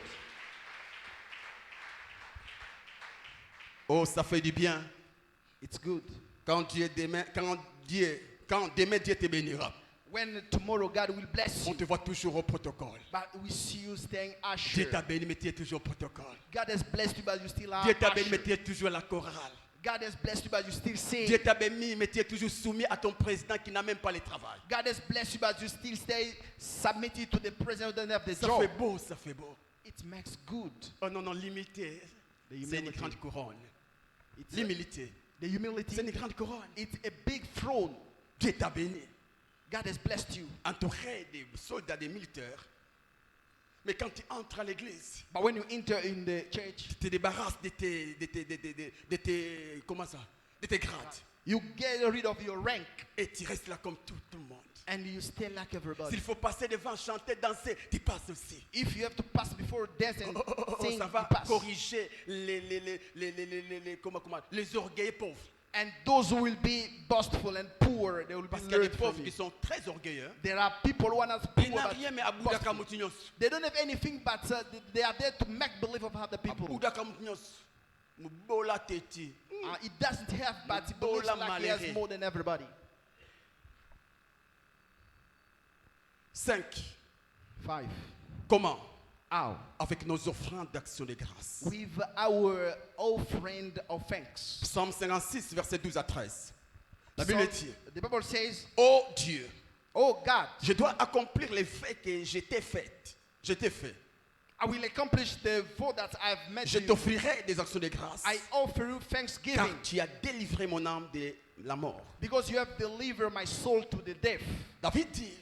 Oh, ça fait du bien. It's good. Quand demain Dieu te bénira. When tomorrow God will bless On you, te voit toujours au protocole. but we see you staying Dieu usher. t'a béni, mais tu es toujours au protocole. God has blessed you, but you still are Dieu t'a béni, mais usher. tu es toujours à la chorale. God has blessed you, but you still sing. Dieu t'a béni, mais tu es toujours soumis à ton président qui n'a même pas le travail. God has blessed you, but you still stay submitted to the president who doesn't have the Ça job. fait beau, ça fait beau. It makes good. Oh non, non, limité. The C'est une humility. grande couronne. It's L'humilité. the humility. C'est une grande couronne. It's a big throne. Dieu t'a béni. God has blessed you. Entouré des soldats, des militaires. Mais quand tu entres à l'église, But when you enter in the church, tu te débarrasses de tes comment ça? De tes grades. you get rid of your rank Et tu restes là comme tout le monde. and you stay like everybody. S'il faut passer devant, chanter, danser, tu passes aussi. If you have to pass before dance and sing, Ça you va pass. corriger les orgueils pauvres. And those who will be boastful and poor, they will be Parce qu'il y a des learned from pauvres qui you. sont très orgueilleux. There are people who are not Ils poor, n'ont but rien, mais à Bouddha boastful. Kamoutignos. They don't have anything, but they are there to make believe of other À people. Bouddha Kamoutignos. Mbola Teti. It doesn't have, but he believes Bola like he has maléré. more than everybody. 5. 5. Comment? How? Avec nos offrandes d'action de grâce. With our offering of thanks. Psaume 56, verset 12 à 13. La Bible So, dit, the Bible says, oh Dieu, oh God, je dois accomplir les faits que je t'ai faits. Je t'ai fait. I will accomplish the vow that I've made Je to you. t'offrirai des actions de grâce. I offer you Car thanksgiving tu as délivré mon âme de la mort. because you have delivered my soul to the death. David dit,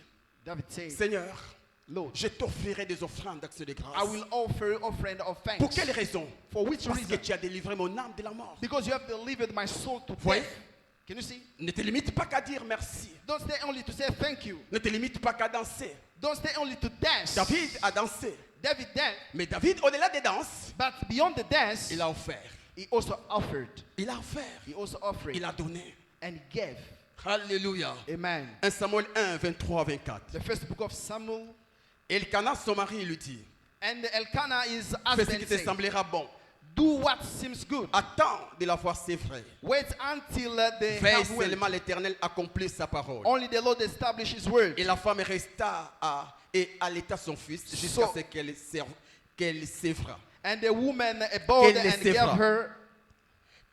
David says, Seigneur, Lord, je t'offrirai des offrandes d'action de grâce. I will offer you offering of thanks. Pour quelle raison? For which Parce que reason? tu as délivré mon âme de la mort. Because you have delivered my soul to Voyez? death. Can you see? Ne te limite pas qu'à dire merci. Don't stay only to say thank you. Ne te limite pas qu'à danser. Don't stay only to dance. David a dansé. David danced, Mais David, au-delà des danses, but beyond the dance, il a offert. he also offered. Il a offert. He also offered. Il a donné. And he gave. Alléluia. Amen. 1 Samuel 1, 23, 24. The first book of Samuel. Elkanah, son mari, lui dit, And Elkanah is fais ce qui husband te said, semblera bon. do what seems good. Attends de la voir c'est vrai. Wait until they Veille have will. seulement l'Éternel accomplir sa parole. Only the Lord establish his word. Et la femme resta et allaita son fils jusqu'à So- ce qu'elle sévra. And the woman abode Qu'elle le and gave sévra. her.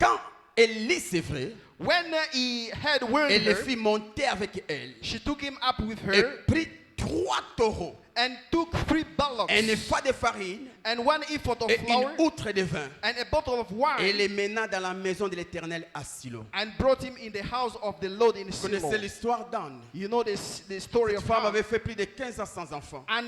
Quand elle l'y sévré, When he had word elle le her, fit monter avec elle she took him up with et her prit 3 taureaux, and took 3 bullocks un épha de farine and 1 ephod of et flour une outre de vin, and a bottle of et wine les mena dans la maison de l'Éternel à Silo. and brought him in the house of the Lord in Vous Shiloh. connaissez l'histoire d'Anne. You know this, the story Cette of femme how avait fait plus de 15 ans sans enfant. and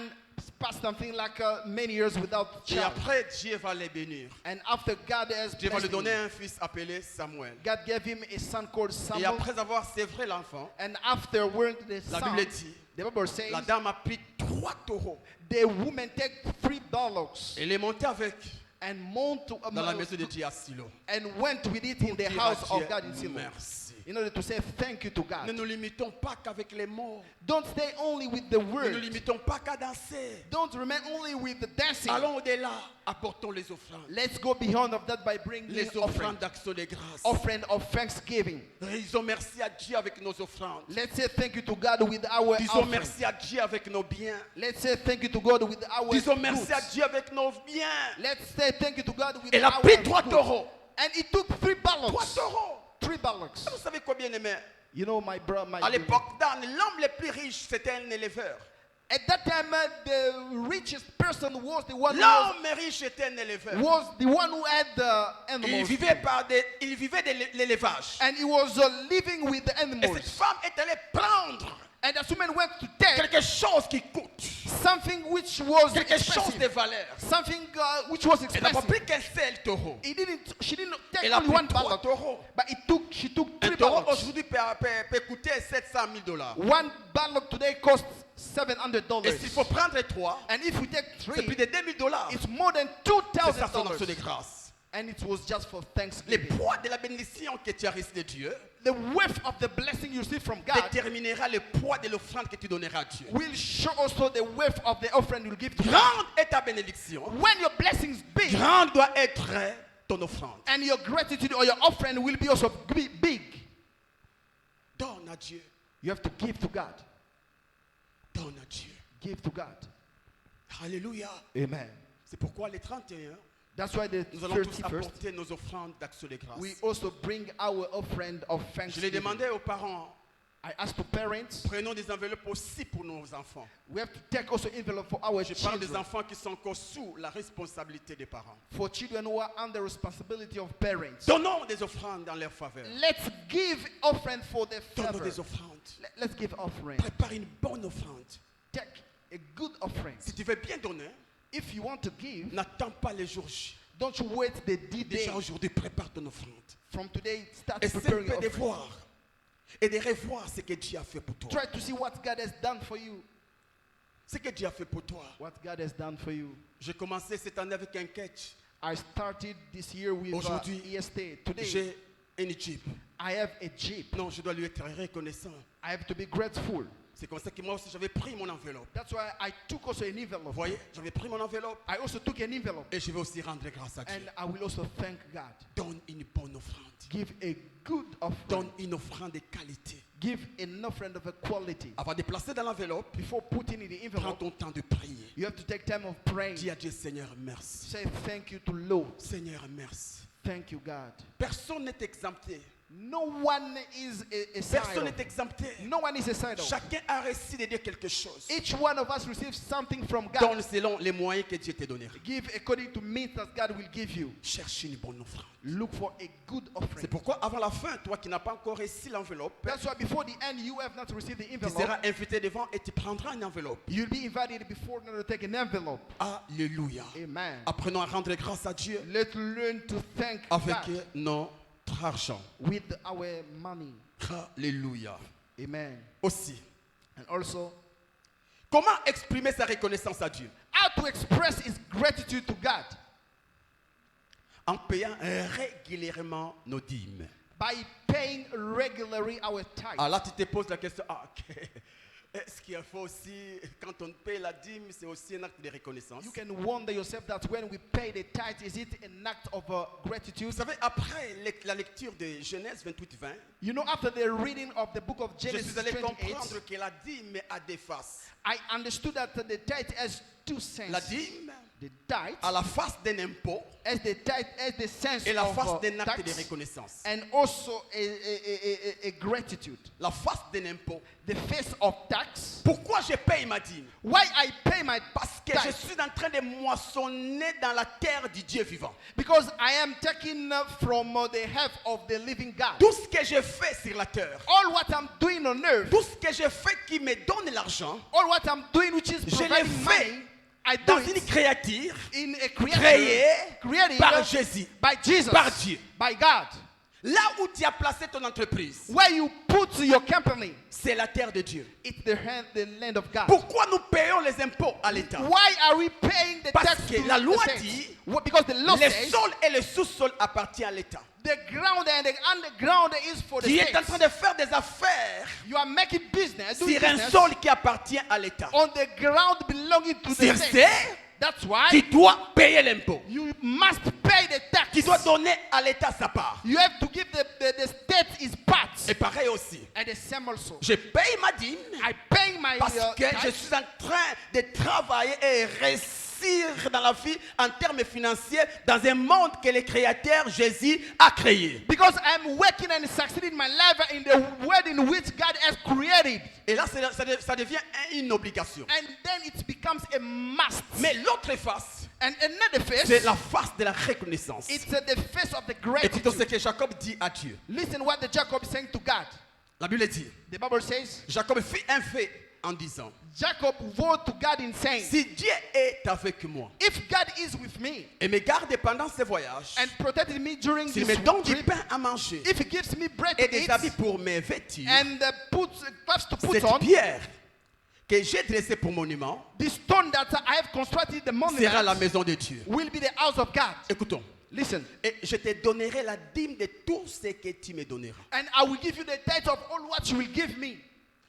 passed something like many years without Et child. après, Dieu va les bénir. And after God has Dieu va lui blessed donner him, un fils appelé Samuel. God gave him a son called Et Samuel. après avoir sévré l'enfant, And afterward, the la son, Bible dit, the Bible says, la dame a pris 3 taureaux. the woman take 3 bullocks Elle est montée avec and mount to, dans la maison de Dieu à Silo. and went with it in the Dire à house Dieu, of God in Shiloh. merci. In order to say thank you to Ne God. nous limitons pas qu'avec les mots. Don't stay only with the Ne nous word. limitons pas qu'à danser. Don't remain only with the dancing. Allons au-delà. Apportons les offrandes. Let's go beyond of that by bringing Les offering, offrandes d'action de grâce. offering of thanksgiving. Disons merci à Dieu avec nos offrandes. Let's say thank you to God with our Disons offering. merci à Dieu avec nos biens. Let's say thank you to God with our Disons merci goods. à Dieu avec nos biens. Let's say thank you to God with Elle a our pris 3 goods. taureaux. And he took 3 3 bullocks. taureaux. 3 bullocks. Vous savez quoi, bien aimé? You know, my brother, À l'époque d'Anne, l'homme le plus riche, c'était un éleveur. at that time, the richest person was the one L'homme riche était un éleveur. who had the Il animals. vivait de l'élevage. And he was living with the Et cette animals. femme est allée prendre And as women went to take quelque chose qui coûte, something which was quelque chose de expensive, valeur. something which was Elle n'a pas expensive. pris qu'un seul taureau. She didn't take Elle a only pris one 3 bullock, taureaux. but she took Un 3 taureau bullocks. aujourd'hui peut coûter $700,000. One bullock today costs Et s'il $700. faut prendre 3, And if we take c'est plus 3, de $2,000. it's more than C'est ça son action de $2,000. grâce. And it was just for Le Thanksgiving. poids de la bénédiction que tu as reçue de Dieu The weight of the blessing you receive from God déterminera le poids de l'offrande que tu donneras à Dieu. will show also the weight of the offering you'll give to God. Grande est ta bénédiction. When your blessings big, Grande doit être ton offrande. and your gratitude or your offering will be also big. Donne à Dieu. You have to give to God. Donne à Dieu. Give to God. Alléluia. Amen. C'est pourquoi les 31, That's why the nous allons tous 31st, apporter nos offrandes d'action de grâce. we also bring our offering of Je l'ai thanksgiving. demandé aux parents, I asked to parents, prenons des enveloppes aussi pour nos enfants. we have to take also envelope for our Je parle des children. enfants qui sont encore sous la responsabilité des parents. For children who are under responsibility of parents. Donnons des offrandes dans leur faveur. Let's give offering for their Donnons favor. des offrandes. Let's give offering. Prépare une bonne offrande. Take a good offering. Si tu veux bien donner, If you want to give, n'attends pas les jours J. don't you wait the D-Day. Déjà aujourd'hui, prépare ton offrande. From today, start Essaie preparing your de offering. voir et de revoir ce que Dieu a fait pour toi. Try to see what God has done for you. Ce que Dieu a fait pour toi. What God has done for you. J'ai commencé cette année avec un catch. I started this year with Aujourd'hui, EST. Today, J'ai une Jeep. I have a Jeep. Non, je dois lui être reconnaissant. I have to be grateful. C'est comme ça que moi aussi j'avais pris mon enveloppe. That's why I took also an Vous envelope. voyez, j'avais pris mon enveloppe I also took an envelope. et je vais aussi rendre grâce à Dieu. And I will also thank God. Donne une bonne offrande. Give a good offering. Donne une offrande de qualité. Give an offering of a quality. Avant de placer dans l'enveloppe, Before putting in the prends envelope, ton temps de prier. you have to take time of praying. Dis à Dieu, Seigneur, merci. Say thank you to Lord. Seigneur, merci. Thank you, God. Personne n'est exempté. No one is a Personne side. n'est exempté. No one is a side. Chacun a reçu de Dieu quelque chose. Each one of us receives something from God. Donne selon les moyens que Dieu te donnera. Give according to means that God will give you. Cherche une bonne offrande. Look for a good C'est offering. pourquoi avant la fin, toi qui n'as pas encore reçu l'enveloppe, That's why before the end, you have not received the tu envelope. seras invité devant et tu prendras une enveloppe. You'll be invited before now to take an envelope. Alléluia. Amen. Apprenons à rendre grâce à Dieu Let's learn to thank avec God notre argent. with our money. Alléluia. Amen. Aussi, And also, comment exprimer sa reconnaissance à Dieu? how to express his gratitude to God En payant régulièrement nos dîmes. by paying regularly our tithe. Ah là, tu te poses la question, ok. Est-ce qu'il faut aussi, quand on paye la dîme, c'est aussi un acte de reconnaissance? You can wonder yourself that when we pay the tithe, is it an act of gratitude? Vous savez, après la lecture de Genèse 28-20, You know, after the reading of the book of je Genesis suis allé 28, comprendre que la dîme a des faces. I understood that the tithe has two senses. La dîme The tithe a la face d'un impôt as the tithe as the sense et la of face d'un acte de tax, reconnaissance. and also a gratitude. La face d'un impôt. The face of tax. Pourquoi je paye ma dîme? Why I pay my Parce que je tithe? suis en train de moissonner dans la terre du Dieu vivant. Because I am taking from the half of the living God. Tout ce que je fais sur la terre, All what I'm doing on earth, tout ce que je fais qui me donne l'argent, all what I'm doing which is je l'ai providing fait money, I do dans une it créature in a créée created par Jésus, by Jesus, par Dieu. by God. Là où tu as placé ton entreprise, Where you put your company, c'est la terre de Dieu. it's the land of God. Pourquoi nous payons les impôts à l'État? Why are we paying the Parce tax que to la loi the dit, state? Because the law Le says sol et le sous-sol appartiennent à l'État. the ground and the underground is for the Tu es en state. train de faire des affaires You are making business, doing sur un business sol qui appartient à l'État. on the ground belonging to the Sur state. ce, That's why tu dois payer l'impôt. you must pay the tax. Tu dois donner à l'État sa part. You have to give the state its parts. Et pareil aussi. And the same also. Je paye ma dîme I pay my parce que je tithe suis en train de travailler et réussir réussir dans la vie en termes financiers dans un monde que le Créateur Jésus a créé. Because I'm working and succeeding my life in the world in which God has created. Et là, ça devient une obligation. And then it becomes a must. Mais l'autre face, And another face, c'est la face de la reconnaissance. it's the face of the Écoutons ce gratitude. que Jacob dit à Dieu. Listen what the Jacob is saying to God. La Bible dit, The Bible says, Jacob fit un fait en disant, Jacob vowed to God in saying, si Dieu est avec moi if God is with me et me garde pendant ce voyage, and protected me during s'il this me donne du trip, pain à manger if he gives me bread et to des eat habits pour me vêtir, and puts clothes to put cette on, pierre que j'ai dressée pour monument the stone that I have constructed the sera la monument maison de Dieu. will be the house of God. Écoutons. Listen, Et je te donnerai la dîme de tout ce que tu me donneras. and I will give you the tithe of all what you will give me.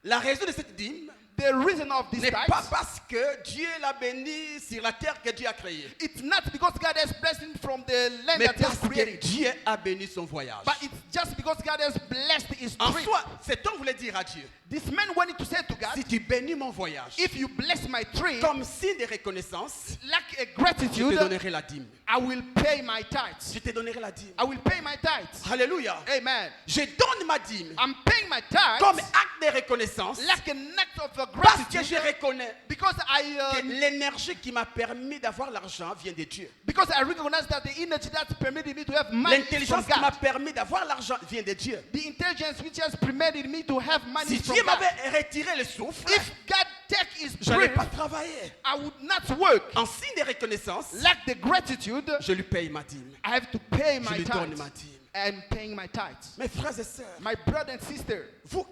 La raison de cette dîme The reason of this n'est pas tithe, parce que Dieu l'a béni sur la terre que Dieu a créée, it's not because God has blessed him from the land mais that he has parce que created, Dieu a béni son voyage. but it's just because God has blessed his En trip. soi, cet homme voulait dire à Dieu, This man wanted to say to God, si tu bénis mon voyage, if you bless my trip, comme signe de reconnaissance, like a je gratitude, te donnerai la dîme. I will pay my tithes. Je te donnerai la dîme. I will pay my tithes. Alléluia. Amen. Je donne ma dîme I'm paying my tithes comme acte de reconnaissance like an act of parce que je gratitude reconnais because que l'énergie qui m'a permis d'avoir l'argent vient de Dieu. because I recognize that the energy that permitted me to have money is from L'intelligence qui m'a God. permis d'avoir l'argent vient de Dieu. The intelligence which has permitted me to have money Si is from Dieu God. m'avait retiré le souffle, If God take his je n'allais breath, pas travailler. I would not work. En signe de reconnaissance, Like the gratitude, je lui paye ma dîme. I have to pay Je my lui donne tithes. ma dîme. I'm paying my tithes. Mes frères et sœurs, My brother and sister, vous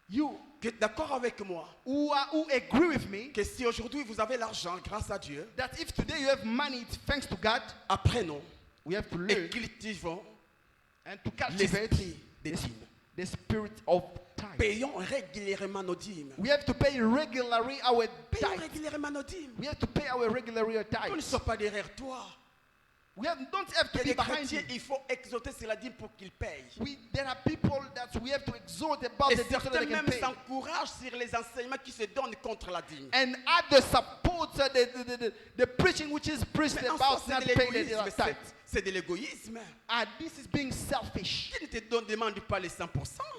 you qui êtes d'accord avec moi who agree with me que si aujourd'hui vous avez l'argent grâce à Dieu, that if today you have money, it's thanks to God, apprenons we have to et learn cultivons and to cultivate l'esprit des dîmes. the spirit of tithe. Payons régulièrement nos dîmes. We have to pay regularly our Payons tithe. régulièrement nos dîmes. We have to pay our regularly Nous ne tithe. sommes pas derrière toi. Don't have Il y to a be des behind chrétiens, you. il faut exhorter sur la dîme pour qu'ils payent. There are people that we have to exhort about Et the dime so that certains they can même pay. s'encouragent sur les enseignements qui se donnent contre la dîme. And others support the preaching which is preached Mais en about soi, not c'est de paying the l'égoïsme. tithe. C'est de l'égoïsme. This is being selfish. Qui ne te demande pas les 100%.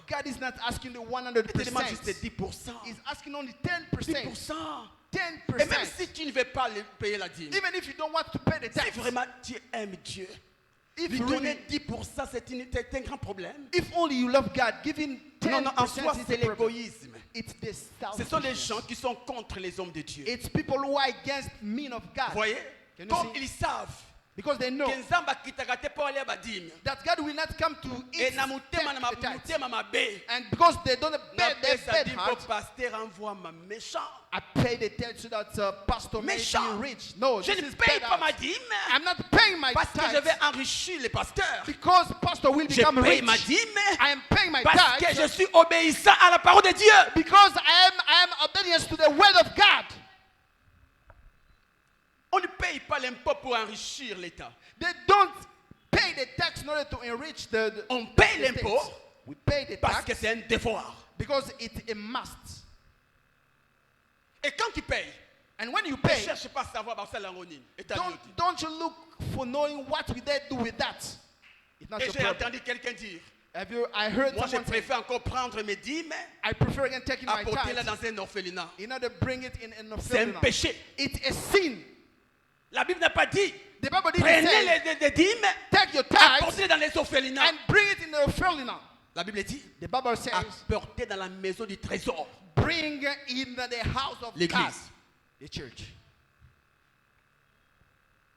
God is not asking the Il te demande juste 100%. 10%. He's asking only 10%. 10%. 10%. Et même si tu ne veux pas payer la dîme, Even if you don't want to pay the si tax, vraiment tu aimes Dieu, if lui you donner really, 10%, c'est un grand problème. if only you love God, giving 10% Non, non, en soi, is c'est the problem. l'égoïsme. It's the Ce sont les selfishness. gens qui sont contre les hommes de Dieu. It's people who are against men of Vous God. voyez? Can you Comme see? ils savent Because they know que nzambe akitaka te mpo alia badime that God will not come to e eat na motema na the tithe. motema mabe And because they don't have bad napesa dime mpo heart, paster envoie ma méchant. I pay the tithe so that pastor may Méchant. be rich. No, Je this ne is paye bad pas ma heart. dîme I'm not paying my parce que je vais tithe enrichir les pasteurs. because pastor will Je become paye rich. ma dîme I am paying my parce que je tithe suis obéissant à la parole de Dieu. because I am obedience to the word of God. On ne paye pas l'impôt pour enrichir l'État. They don't pay the tax in order to enrich the On paye the l'impôt states. We pay the parce que tax c'est un devoir. because it's a must. Et quand tu payes, And when you ne pay, cherche pas à savoir bah, ça l'anonyme. Et t'as dit. don't you look for knowing what will they do with that? It's not Et your j'ai problem. entendu quelqu'un dire, I heard moi je someone say, préfère encore prendre mes dîmes, I prefer again taking my apporter-les tithes dans un orphelinat. in order to bring it in an C'est un orphanage. péché. It's a sin. La Bible n'a pas dit, The Bible didn't prenez say, les dîmes, take your tithes apportez-les dans les orphelinats. and bring it in the orphanage. La Bible dit, The Bible says, apportez dans la maison du trésor. bring in the house of God, L'église. the church.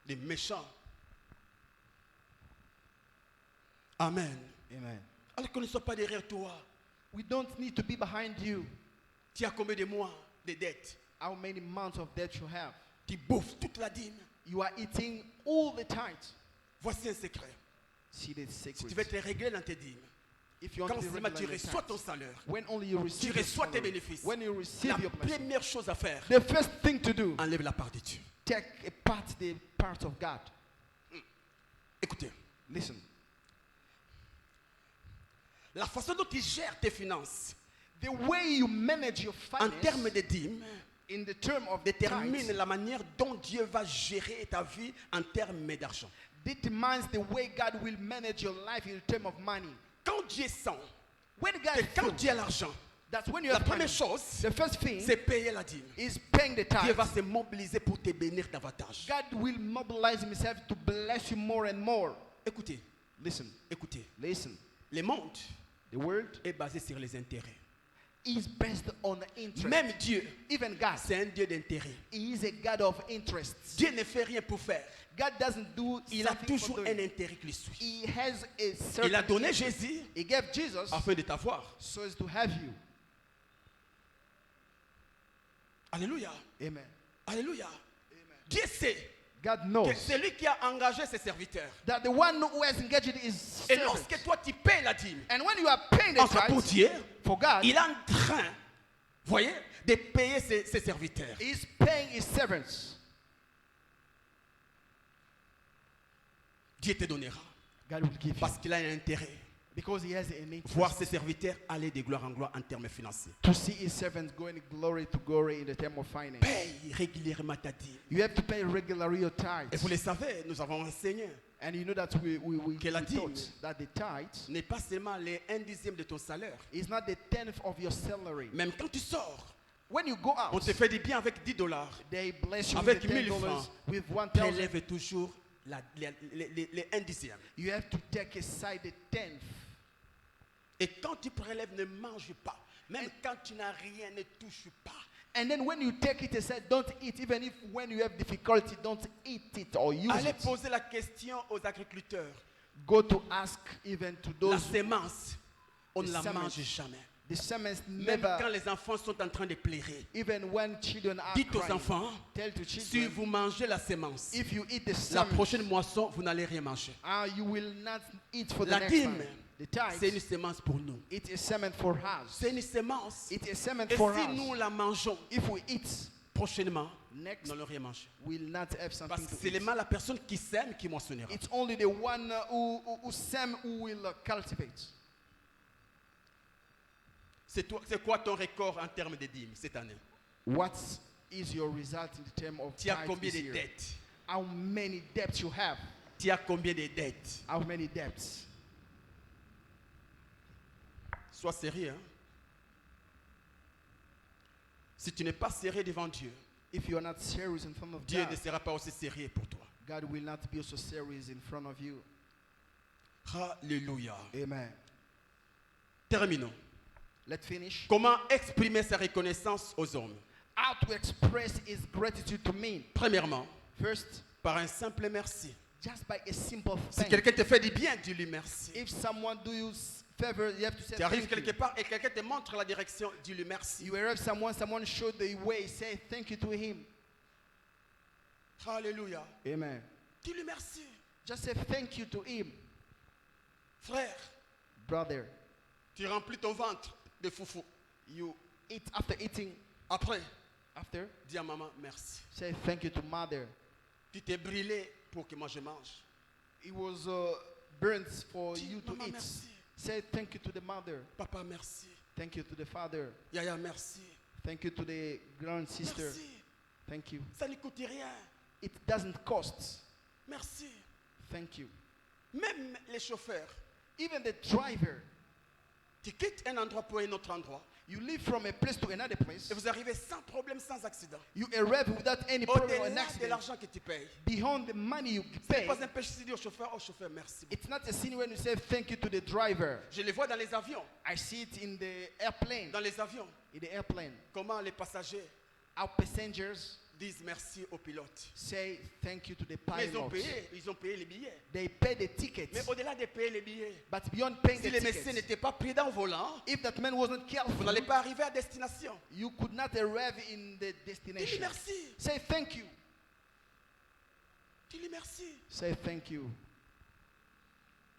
Les méchants. Amen. Amen. Alors qu'on ne soit pas derrière toi. We don't need to be behind you. Tu as combien de mois de dettes? How many months of debt you have? Tu bouffes toute la dîme. You are eating all the tithes. Voici un secret. See the Si secret. tu veux te régler dans tes dîmes, If you want quand to be seulement tu regular in the reçois tithes, ton salaire, when only you tu receive your reçois tes salary, bénéfices, when you receive la your blessing, première chose à faire, the first thing to do, enlève la part de Dieu. take the part of God. Écoutez, Listen, la façon dont tu gères tes finances the way you manage your en finance termes de dîmes, in the term of détermine tithes, la manière dont Dieu va gérer ta vie en termes d'argent. determines the way God will manage your life in term of money. Quand Dieu sent When God que quand feels tu as l'argent, that when you la have money, première chose, the first thing c'est payer la dîme. is paying the Dieu tithe. va se mobiliser pour te bénir davantage. God will mobilize himself to bless you more and more. Écoutez, Listen, écoutez. listen. Le monde The word est basé sur les intérêts. is based on interest. Même Dieu, Even God, c'est un Dieu d'intérêt. he is a God of interests. Dieu ne fait rien pour faire. God doesn't do Il a something toujours for un doing. intérêt qui le suit. He has a certain Il a donné interest. Jésus He gave Jesus afin de t'avoir. so as to have you. Alléluia. Amen. Alléluia. Dieu sait God que knows c'est lui qui a engagé ses serviteurs. that the one who has engaged is Et servant. lorsque toi tu payes la dîme, And when you are paying the entre pour tithe Dieu, for God, il est en train, voyez, de payer ses serviteurs. he's paying his servants. Dieu te donnera God will give you parce qu'il a un intérêt. because he has an interest Voir ses serviteurs aller de gloire en gloire en termes financiers. to see his servants going glory to glory in the term of finance. Paye régulièrement ta dîme. You have to pay regularly your Et vous tithes. le savez, nous avons enseigné. And you know that we Que la dîme taught that the tithe N'est pas seulement les 1/10 de ton salaire. is not the tenth of your salary. Même quand tu sors, When you go on out, te fait du bien avec $10. they bless you Avec with the 1000 $10, francs. with 1,000. Prélève toujours les 1/10. You have to take aside the tenth. Et quand tu prélèves, ne mange pas. Même quand tu n'as rien, ne touche pas. And then when you take it aside, don't eat. Even if when you have difficulty, don't eat it or use Allez it. poser la question aux agriculteurs. Go to ask even to La those sémence, on ne la The mange semence. jamais. the sermons Même quand never. les enfants sont en train de pleurer. Even when children are Dites aux crying, enfants, tell to si children, vous mangez la sémence, if you eat the la sermon, prochaine moisson, vous n'allez rien manger. you will not eat for the La next dîme, time. The c'est une tithe, sémence pour nous. it's a sermon for us. C'est une sémence. It's a sermon Et for si us. nous la mangeons If we eat, prochainement, next nous n'allons rien manger. we'll not have Parce something que to c'est eat. seulement la personne qui sème qui moissonnera. It's only the one who same who will cultivate. C'est quoi ton record en termes de dîmes cette année? What is your result in the term of Tu as tithe combien this de year? dettes? How many debts you have? Tu as combien de dettes? How many debts? Sois sérieux. Hein? Si tu n'es pas sérieux devant Dieu, If you are not serious in front of Dieu ne God, sera pas aussi sérieux pour toi. God will not be so serious in front of you. Alléluia. Amen. Terminons. Let's finish. Comment exprimer sa reconnaissance aux hommes? How to express his gratitude to me. Premièrement, First, par un simple merci. just by a simple Si thing. quelqu'un te fait du bien, dis-lui merci. If someone do you favor, you have to say Tu arrives thank you. quelque part et quelqu'un te montre la direction, dis-lui merci. You arrive someone showed the way, say thank you to him. Alléluia. Amen. Dis-lui merci. Just say thank you to him. Frère, Brother, tu remplis ton ventre de foufou. you eat after eating. Après, After, dis à maman merci. say thank you to mother. Tu t'es brûlé pour que moi je mange. It was burnt for Dis, you to maman, eat. merci. Say thank you to the mother. Papa, merci. Thank you to the father. Yaya, merci. Thank you to the grand sister. Merci. Thank you. Ça ne coûte rien. It doesn't cost. Merci. Thank you. Même les chauffeurs, Even the driver, tu quittes un endroit pour un autre endroit you leave from a place to another place. et vous arrivez sans problème, sans accident. You arrive without any problem or an Au-delà de accident. l'argent que tu payes. Beyond the money you Ce pay, n'est pas un péché de dire au chauffeur, oh chauffeur, merci. it's not a sin when you say thank you to the driver. Je les vois dans les avions. I see it in the airplane. Dans les avions, In the airplane, comment les passagers our passengers disent merci au pilote. say thank you to the Mais pilot. ils ont payé les billets. They pay the tickets. Mais au-delà de payer les billets, But beyond paying si the le monsieur tickets, n'était pas prudent au volant, if that man wasn't vous careful, n'allez pas arriver à destination. you could not arrive in the Dis-lui destination. merci. Say thank you. Dis-lui merci. Say thank you.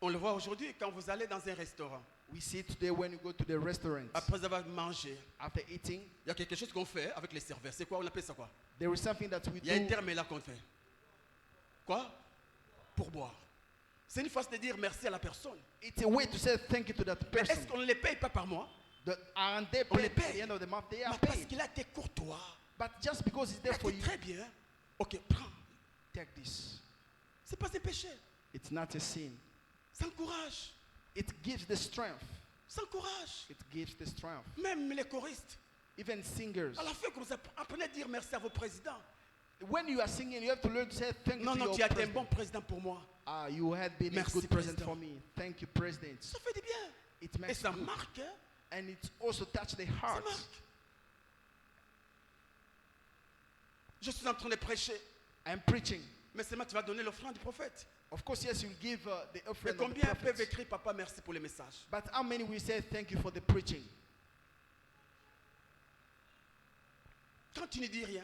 On le voit aujourd'hui quand vous allez dans un restaurant. We see it today when you go to the restaurant. Après avoir mangé, After eating, il y a quelque chose qu'on fait avec les serveurs. C'est quoi? On appelle ça quoi? there is something that we Il y a un do. terme là qu'on fait. Quoi? Pour boire. C'est une façon de dire merci à la personne. It's a way to say thank you to that Mais person. est-ce qu'on ne les paye pas par mois? Aren't they On les paid at paye. the end of the month? They are Mais parce paid. qu'il a été courtois. But just because it's there for you, Très bien. Ok, prends. take this. C'est pas un péché. It's not a sin. Ça encourage. It gives the strength. Ça encourage. It gives the strength. Même les choristes. Even singers. À la fin, comme ça, apprenez à dire merci à vos présidents. When you are singing, you have to learn to say thank you Non, to non, your tu as été un president. bon président pour moi. Ah, you have been Merci, a good president Président. for me. Thank you, President. Ça fait du bien. It Et makes ça good. marque, hein? And it also touch the Ça heart. marque. Je suis en train de prêcher. I'm preaching. Mais seulement tu vas donner l'offrande du prophète. Of course, yes, you give the Mais offering of the combien peuvent prophets. écrire, papa, merci pour les messages? But how many will say thank you for the preaching? Quand tu ne dis rien,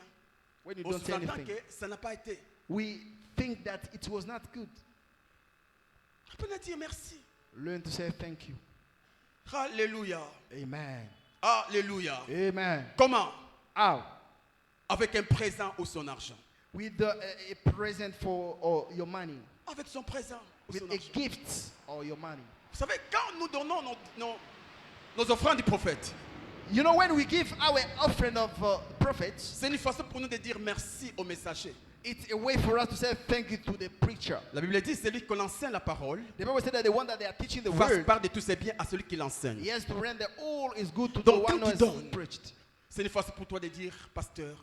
When you on don't say s'entend anything, que ça n'a pas été. we think that it was not good. Apprenez à dire merci. Learn to say thank you. Alléluia. Amen. Alléluia. Amen. Comment? How? Avec un présent ou son argent. With a present for or your money. Avec son présent ou With son a argent. gift or your money. Vous savez, quand nous donnons nos offrandes du prophète, You know, when we give our offering of prophets, c'est une façon pour nous de dire merci au messager. it's a way for us to say thank you to the preacher. La Bible dit, c'est lui qui enseigne la parole, The Bible said that the one that they are teaching the fasse word, part de tous ses biens à celui qui l'enseigne. he has to render all is good to the Donc, one quand who tu has donnes, preached. C'est une façon pour toi de dire, pasteur,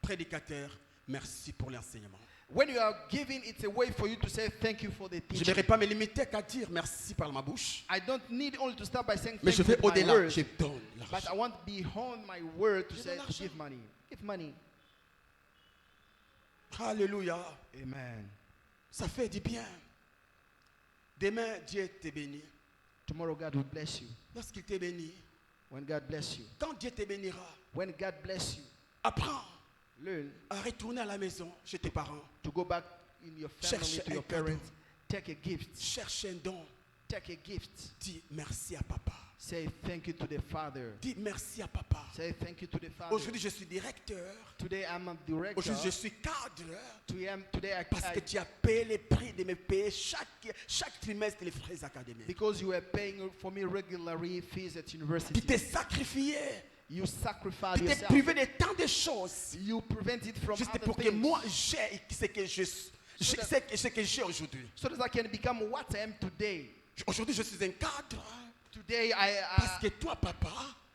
prédicateur, merci pour l'enseignement. When you are giving, it's a way for you to say thank you for the Je ne teaching. vais pas me limiter qu'à dire merci par ma bouche, I don't need only to start by saying mais thank je you vais with my au-delà. words, Je donne but l'argent. I want beyond my word to Je say donne to l'argent. give money. Give money. Alléluia. Amen. Ça fait du bien. Demain, Dieu te bénit. Tomorrow God will bless you. Lorsqu'il te bénit, When God bless you. quand Dieu te bénira, When God bless you, apprends learn à retourner à la maison chez tes parents. to go back in your family Cherche to your un cadeau. parents. Take a gift. Cherche un don. Take a gift. Dis merci à papa. Say thank you to the Father. Dis merci à papa. Say thank you to the Father. Aujourd'hui, je suis directeur. Today I'm a director. Aujourd'hui, je suis cadre. Today Parce que tu as payé les prix de me payer chaque trimestre les frais académiques. because you were paying for me regularly fees at university. Tu t'es sacrifié. You sacrificed Tu t'es yourself. privé de tant de choses. You prevent it from Juste other pour que things. moi, j'ai ce que ce que j'ai aujourd'hui. So that I can become what I am today. Aujourd'hui, je suis un cadre. Today Parce que toi, papa,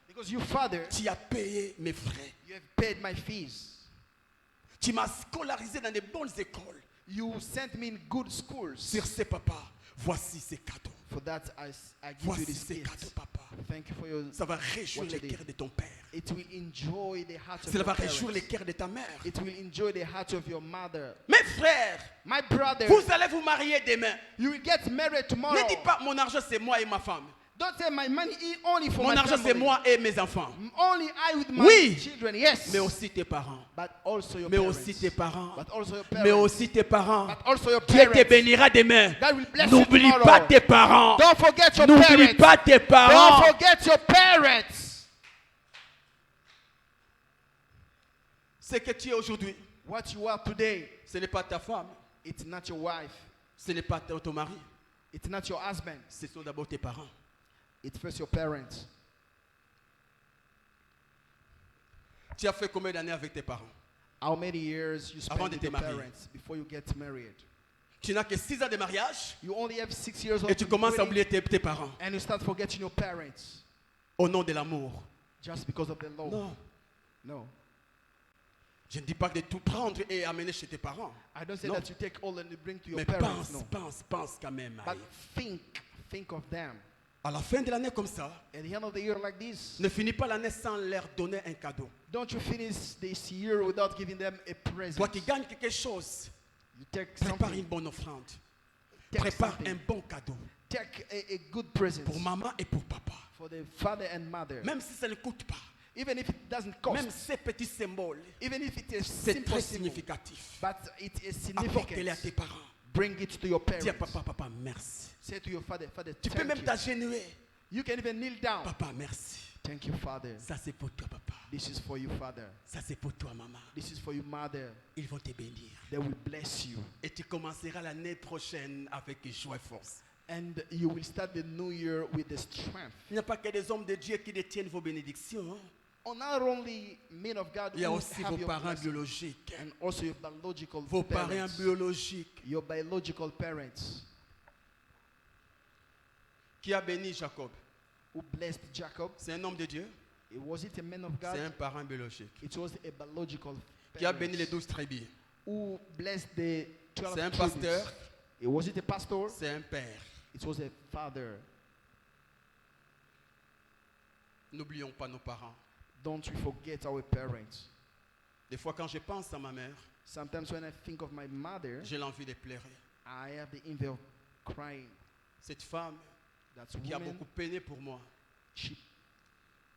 because you Father, tu as payé mes frais. you have paid my fees. Tu m'as scolarisé dans de bonnes écoles. You sent me in good schools. Sur ce, papa, voici ces cadeaux. For that I give you Voici this ces cadeaux, gift. papa. Thank you for your. Ça va réjouir What le you did. cœur de ton père. It will enjoy the heart of Cela va your réjouir le parents. cœur de ta mère. It will enjoy the heart of your mother. Mes frères, My brother, vous allez vous marier demain. you will get married tomorrow. Ne dis pas mon argent c'est moi et ma femme. Don't say my money only for Mon my argent c'est family. moi et mes enfants. Only I with my Oui. children. Yes. Mais aussi tes parents. But also your Mais parents. aussi tes parents. But also your Mais parents. aussi tes parents. But also your Dieu te parents. bénira demain. God will bless you N'oublie tomorrow. pas tes parents. Don't forget your N'oublie parents. pas tes Don't parents. forget your parents. Ce que tu es aujourd'hui, What you are today, ce n'est pas ta femme. it's not your wife. Ce n'est pas ton mari. It's not your husband. Ce sont d'abord tes parents. It's first your parents. Tu as fait combien d'années avec tes parents? How many years you Avant spend de with te your marier. parents before you get married? Tu n'as que 6 ans de mariage You only have 6 years old et tu commences à oublier tes parents and you start forgetting your parents au nom de l'amour. just because of the law. Non. No. Je ne dis pas de tout prendre et amener chez tes parents. I don't say No. that you take all and you bring to your Mais parents. pense, No. pense quand même. But think of them. À la fin de l'année comme ça, At the end of the year like this, ne finis pas l'année sans leur donner un cadeau. don't you finish this year without giving them a present. Toi qui gagnes quelque chose, You take prépare une something. bonne offrande. Take Prépare something. un bon cadeau Take a good present pour maman et pour papa. for the father and mother. Même si ça ne coûte pas, Even if it doesn't cost. même ces petits symboles, Even if it is c'est simple, très symbol, significatif. but it is Apporte-les à tes significant. parents. Bring it to your parents. Dis à papa, merci. Say to your father, Father, Tu peux thank même you. t'agenouiller. You can even kneel down. Papa, merci. Thank you, Father. Ça c'est pour toi, papa. This is for you, Father. Ça c'est pour toi, maman. This is for you, Mother. Ils vont te bénir. They will bless you. Et tu commenceras l'année prochaine avec joie et force. And you will start the new year with the strength. Il n'y a pas que des hommes de Dieu qui détiennent vos bénédictions. Hein. not only men of God Il y a who aussi have vos your parents blessing, biologiques. and also your biological Vos parents parents. biologiques. Your biological parents Qui a béni Jacob? who blessed Jacob. C'est un homme de Dieu? Was it a man of God? C'est un parent biologique. It was a biological Qui a béni les parents 12 tribus? who blessed the 12 C'est un tribes. pasteur? Was it a pastor? C'est un père. It was a father. N'oublions pas nos parents. Don't we forget our parents. Des fois, quand je pense à ma mère, Sometimes when I think of my mother, j'ai l'envie de pleurer. I have the envy of crying. Cette femme That's qui a woman, beaucoup peiné pour moi, she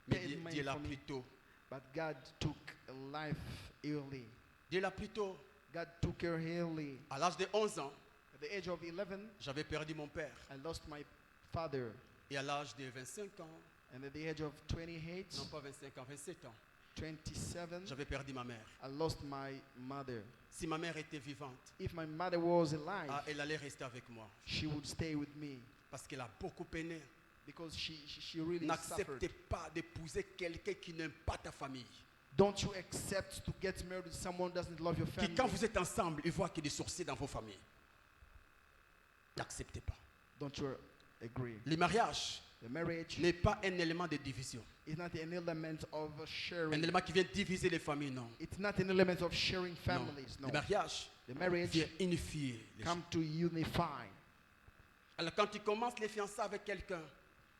mais paid Dieu l'a for me, plus tôt. but God took a life early. Dieu l'a plus tôt. God took her early. À l'âge de 11 ans, At the age of 11, j'avais perdu mon père. I lost my father. Et à l'âge de 25 ans, And at the age of 28, non pas 25 ans, 27 ans, 27, j'avais perdu ma mère. I lost my mother. Si ma mère était vivante, If my mother was alive, elle allait rester avec moi. she would stay with me Parce qu'elle a beaucoup peiné. because she really N'acceptez suffered. pas d'épouser quelqu'un qui n'aime pas ta famille. Don't you accept to get married with someone who doesn't love your Qui, family? quand vous êtes ensemble, il voit qu'il y a des sorciers dans vos familles. N'acceptez pas. Don't you agree? Le mariage The marriage n'est pas un élément de division. is not an element of Un sharing. élément qui vient diviser les familles, non. It's not an element of sharing Non. families. No. Le mariage The marriage vient unifier les gens. come to unify. Alors quand tu commences les fiançailles avec quelqu'un,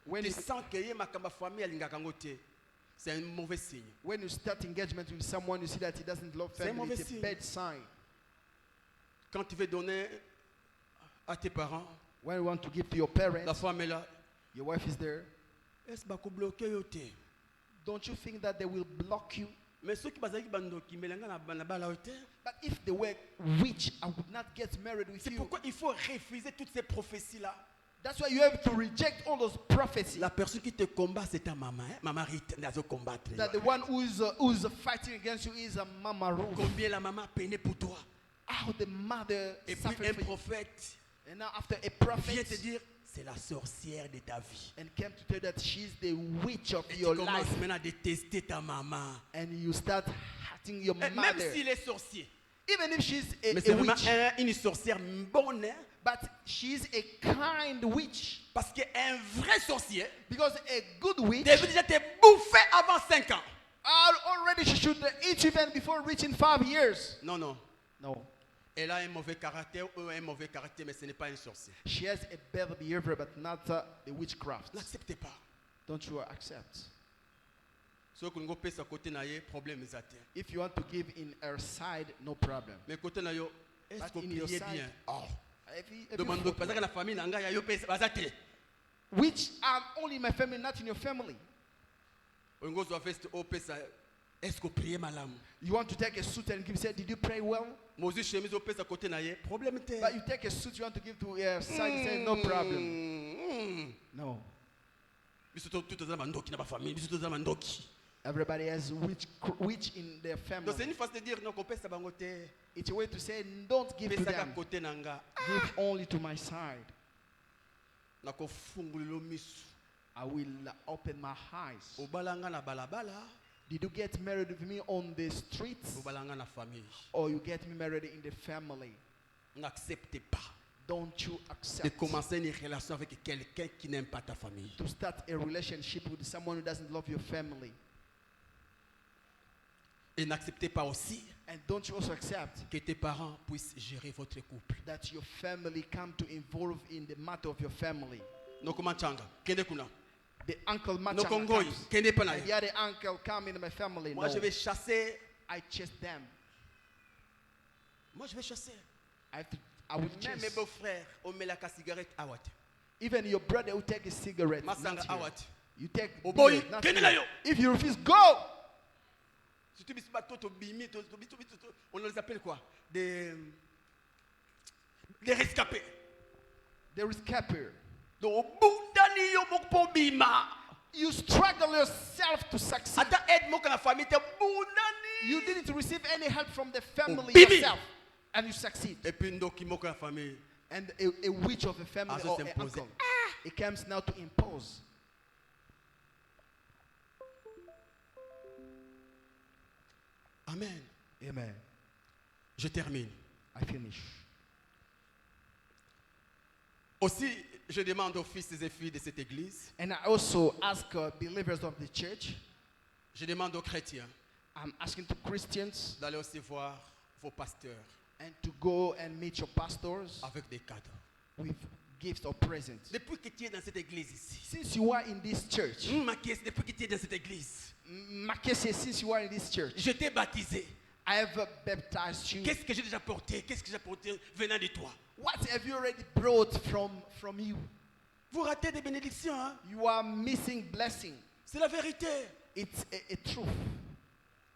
When tu you, sens que y ma famille elle c'est un mauvais signe. when you start engagement with someone, you see that he doesn't love C'est un family. mauvais It's a signe. bad sign. Quand tu veux donner à tes parents, When you want to give to your la parents, femme est là. your wife is there. Est-ce que bloquer yo te? Don't you think that they will block you? Mais ceux qui bazaki bandoki melanga na bala yo te. But if they were rich, I would not get married with C'est you. pourquoi il faut refuser toutes ces prophéties-là. That's why you have to reject all those prophecies. La personne qui te combat, c'est ta maman. Hein? Maman n'a combattre. That the one who's fighting against you is a mama Ruth. Combien la maman peinait pour toi. How the mother Et puis suffered un for you. prophète And now after a vient prophet te dire, c'est la sorcière de ta vie. and came to tell that she's the witch of Et tu your commences life. maintenant à détester ta maman. And you start hating your Et même mother. s'il est sorcier. Even if she's a, Mais c'est a vraiment witch. une sorcière bonne. Hein? But she's a kind witch. Parce qu'un vrai sorcier Because a good witch, devait déjà te bouffer avant 5 ans. already she should eat even before reaching 5 years. Non, non. No. Elle a un mauvais caractère ou un mauvais caractère, mais ce n'est pas un sorcier. She has a bad behavior, but not the witchcraft. N'acceptez pas. Don't you accept? Ce que nous pèse à côté na ye, problème est atteint. If you want to give in her side, no problem. Mais côté na yo, est-ce But qu'on in your prie side- bien? Oh. If Demande you parce que la famille nanga ya yo pèse bazate. which are only in my family, not in your family. Ongo zo veste au pèse. Est-ce qu'on prie malamu? You want to take a suit and give, say, did you pray well? Mozu chemise au pèse à côté na ye, problème te. But you take a suit you want to give to her side, you say, no problem. No. Biso tout za mandoki na ba famille, biso za mandoki. Everybody has witch in their family. Donc c'est une façon de dire non qu'on pèse bango te. It's a way to say, don't give to Pèse à them. côté nanga. Give only to my side. Na ko fungulilo misu. I will open my eyes. Obalanga na balabala, Did you get married with me on the streets? obalanga na famille. Or you get me married in the family? N'acceptez pas Don't you de accept commencer une relation avec quelqu'un qui n'aime pas ta famille. to start a relationship with someone who doesn't love your family? Et n'acceptez pas aussi And don't you also accept que tes parents puissent gérer votre couple. that your family come to involve in the matter of your family? Nokoma changa, kende kuna. The uncle Machanga Nokongoi, comes. kende pana. And the other uncle come in my family. Moi No. je vais chasser. I chase them. Moi je vais chasser. I will Même mes chase. beaux-frères, on met la cigarette à what? Even your brother will take a cigarette. Masanga not à here. what? You take Oh boy, beer, not kende here. na yo. If you refuse, go. Surtout biso bato bimi, on les appelle quoi? Des rescapés. There is capture. Donc bundani yo moko bima. You struggle yourself to succeed. Ata aide moko na famille te bundani. You didn't receive any help from the family Bibi. yourself, and you succeed. Et puis ndoki moko na famille. And a witch of a family Also or an s'imposer. uncle, it comes now to impose. Amen. Amen. Je termine. I finish. Aussi, je demande aux fils et filles de cette église, And I also ask believers of the church, je demande aux chrétiens I'm asking to Christians d'aller aussi voir vos pasteurs and to go and meet your pastors avec des cadeaux. with gifts or presents. Depuis que tu es dans cette église ici, Since you are in this church, ma caisse, depuis que tu es dans cette église, Makese, since you are in this church, je t'ai baptisé. I have baptized you. Qu'est-ce que j'ai déjà porté? Qu'est-ce que j'ai porté venant de toi? What have you already brought from you? Vous ratez des bénédictions, hein? You are missing blessing. C'est la vérité. It's a truth.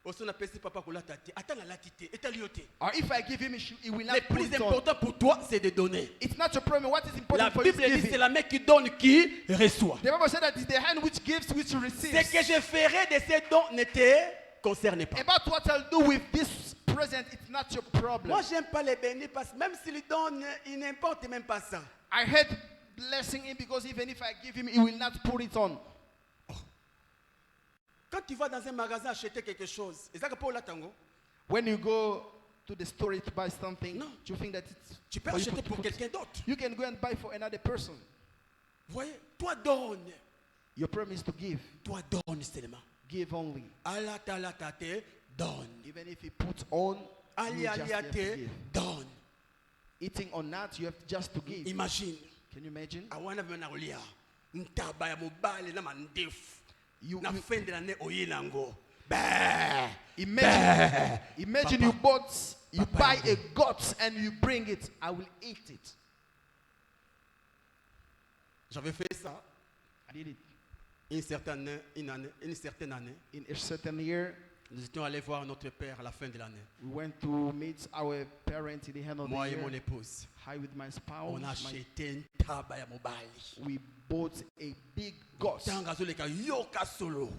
Aussi, on appelle ça papa pour la tâte. Attends la latité, et ta lioté. Or if I give him, he will Le not put plus it on. important pour toi, c'est de donner. It's not your problem. What is La important for you Bible is dit c'est giving. la main qui donne qui reçoit. The Bible said that it's the hand which gives, which receives. Ce que je ferai de ces dons ne te concerne pas. About what I'll do with this present, it's not your problem. Moi, j'aime pas les bénis parce que même s'il donne, il n'importe même pas ça. I hate blessing him because even if I give him, he will not put it on. Quand tu vas dans un magasin acheter quelque chose, et ça que pour la tango, When you go to the store to buy something, No. do you think that it's tu peux for you acheter to pour put- quelqu'un d'autre. You can go and buy for another person. Vous voyez, toi donne. Your promise to give. Toi donne seulement. Give only. Allah ta'ala tate, donne. Even if he puts on, you Ali just have to aliate, give. donne. Eating or not, you have just to give. Imagine. Can you imagine? Awana mena olia. Ntaba ya mobile na mandefu. You, Na you- fin de l'année oyelango. Bah. imagine you bought, you Papa buy yangu. a goat and you bring it. I will eat it. J'avais fait ça I did it une certaine année. in a certain year. Nous étions allés voir notre père à la fin de l'année. We went to meet our parents at the end of Moi the et mon year. épouse. Hi with my spouse. On a My- acheté une table à mobile. we bought a big goat. Tanga zoleka yoka solo.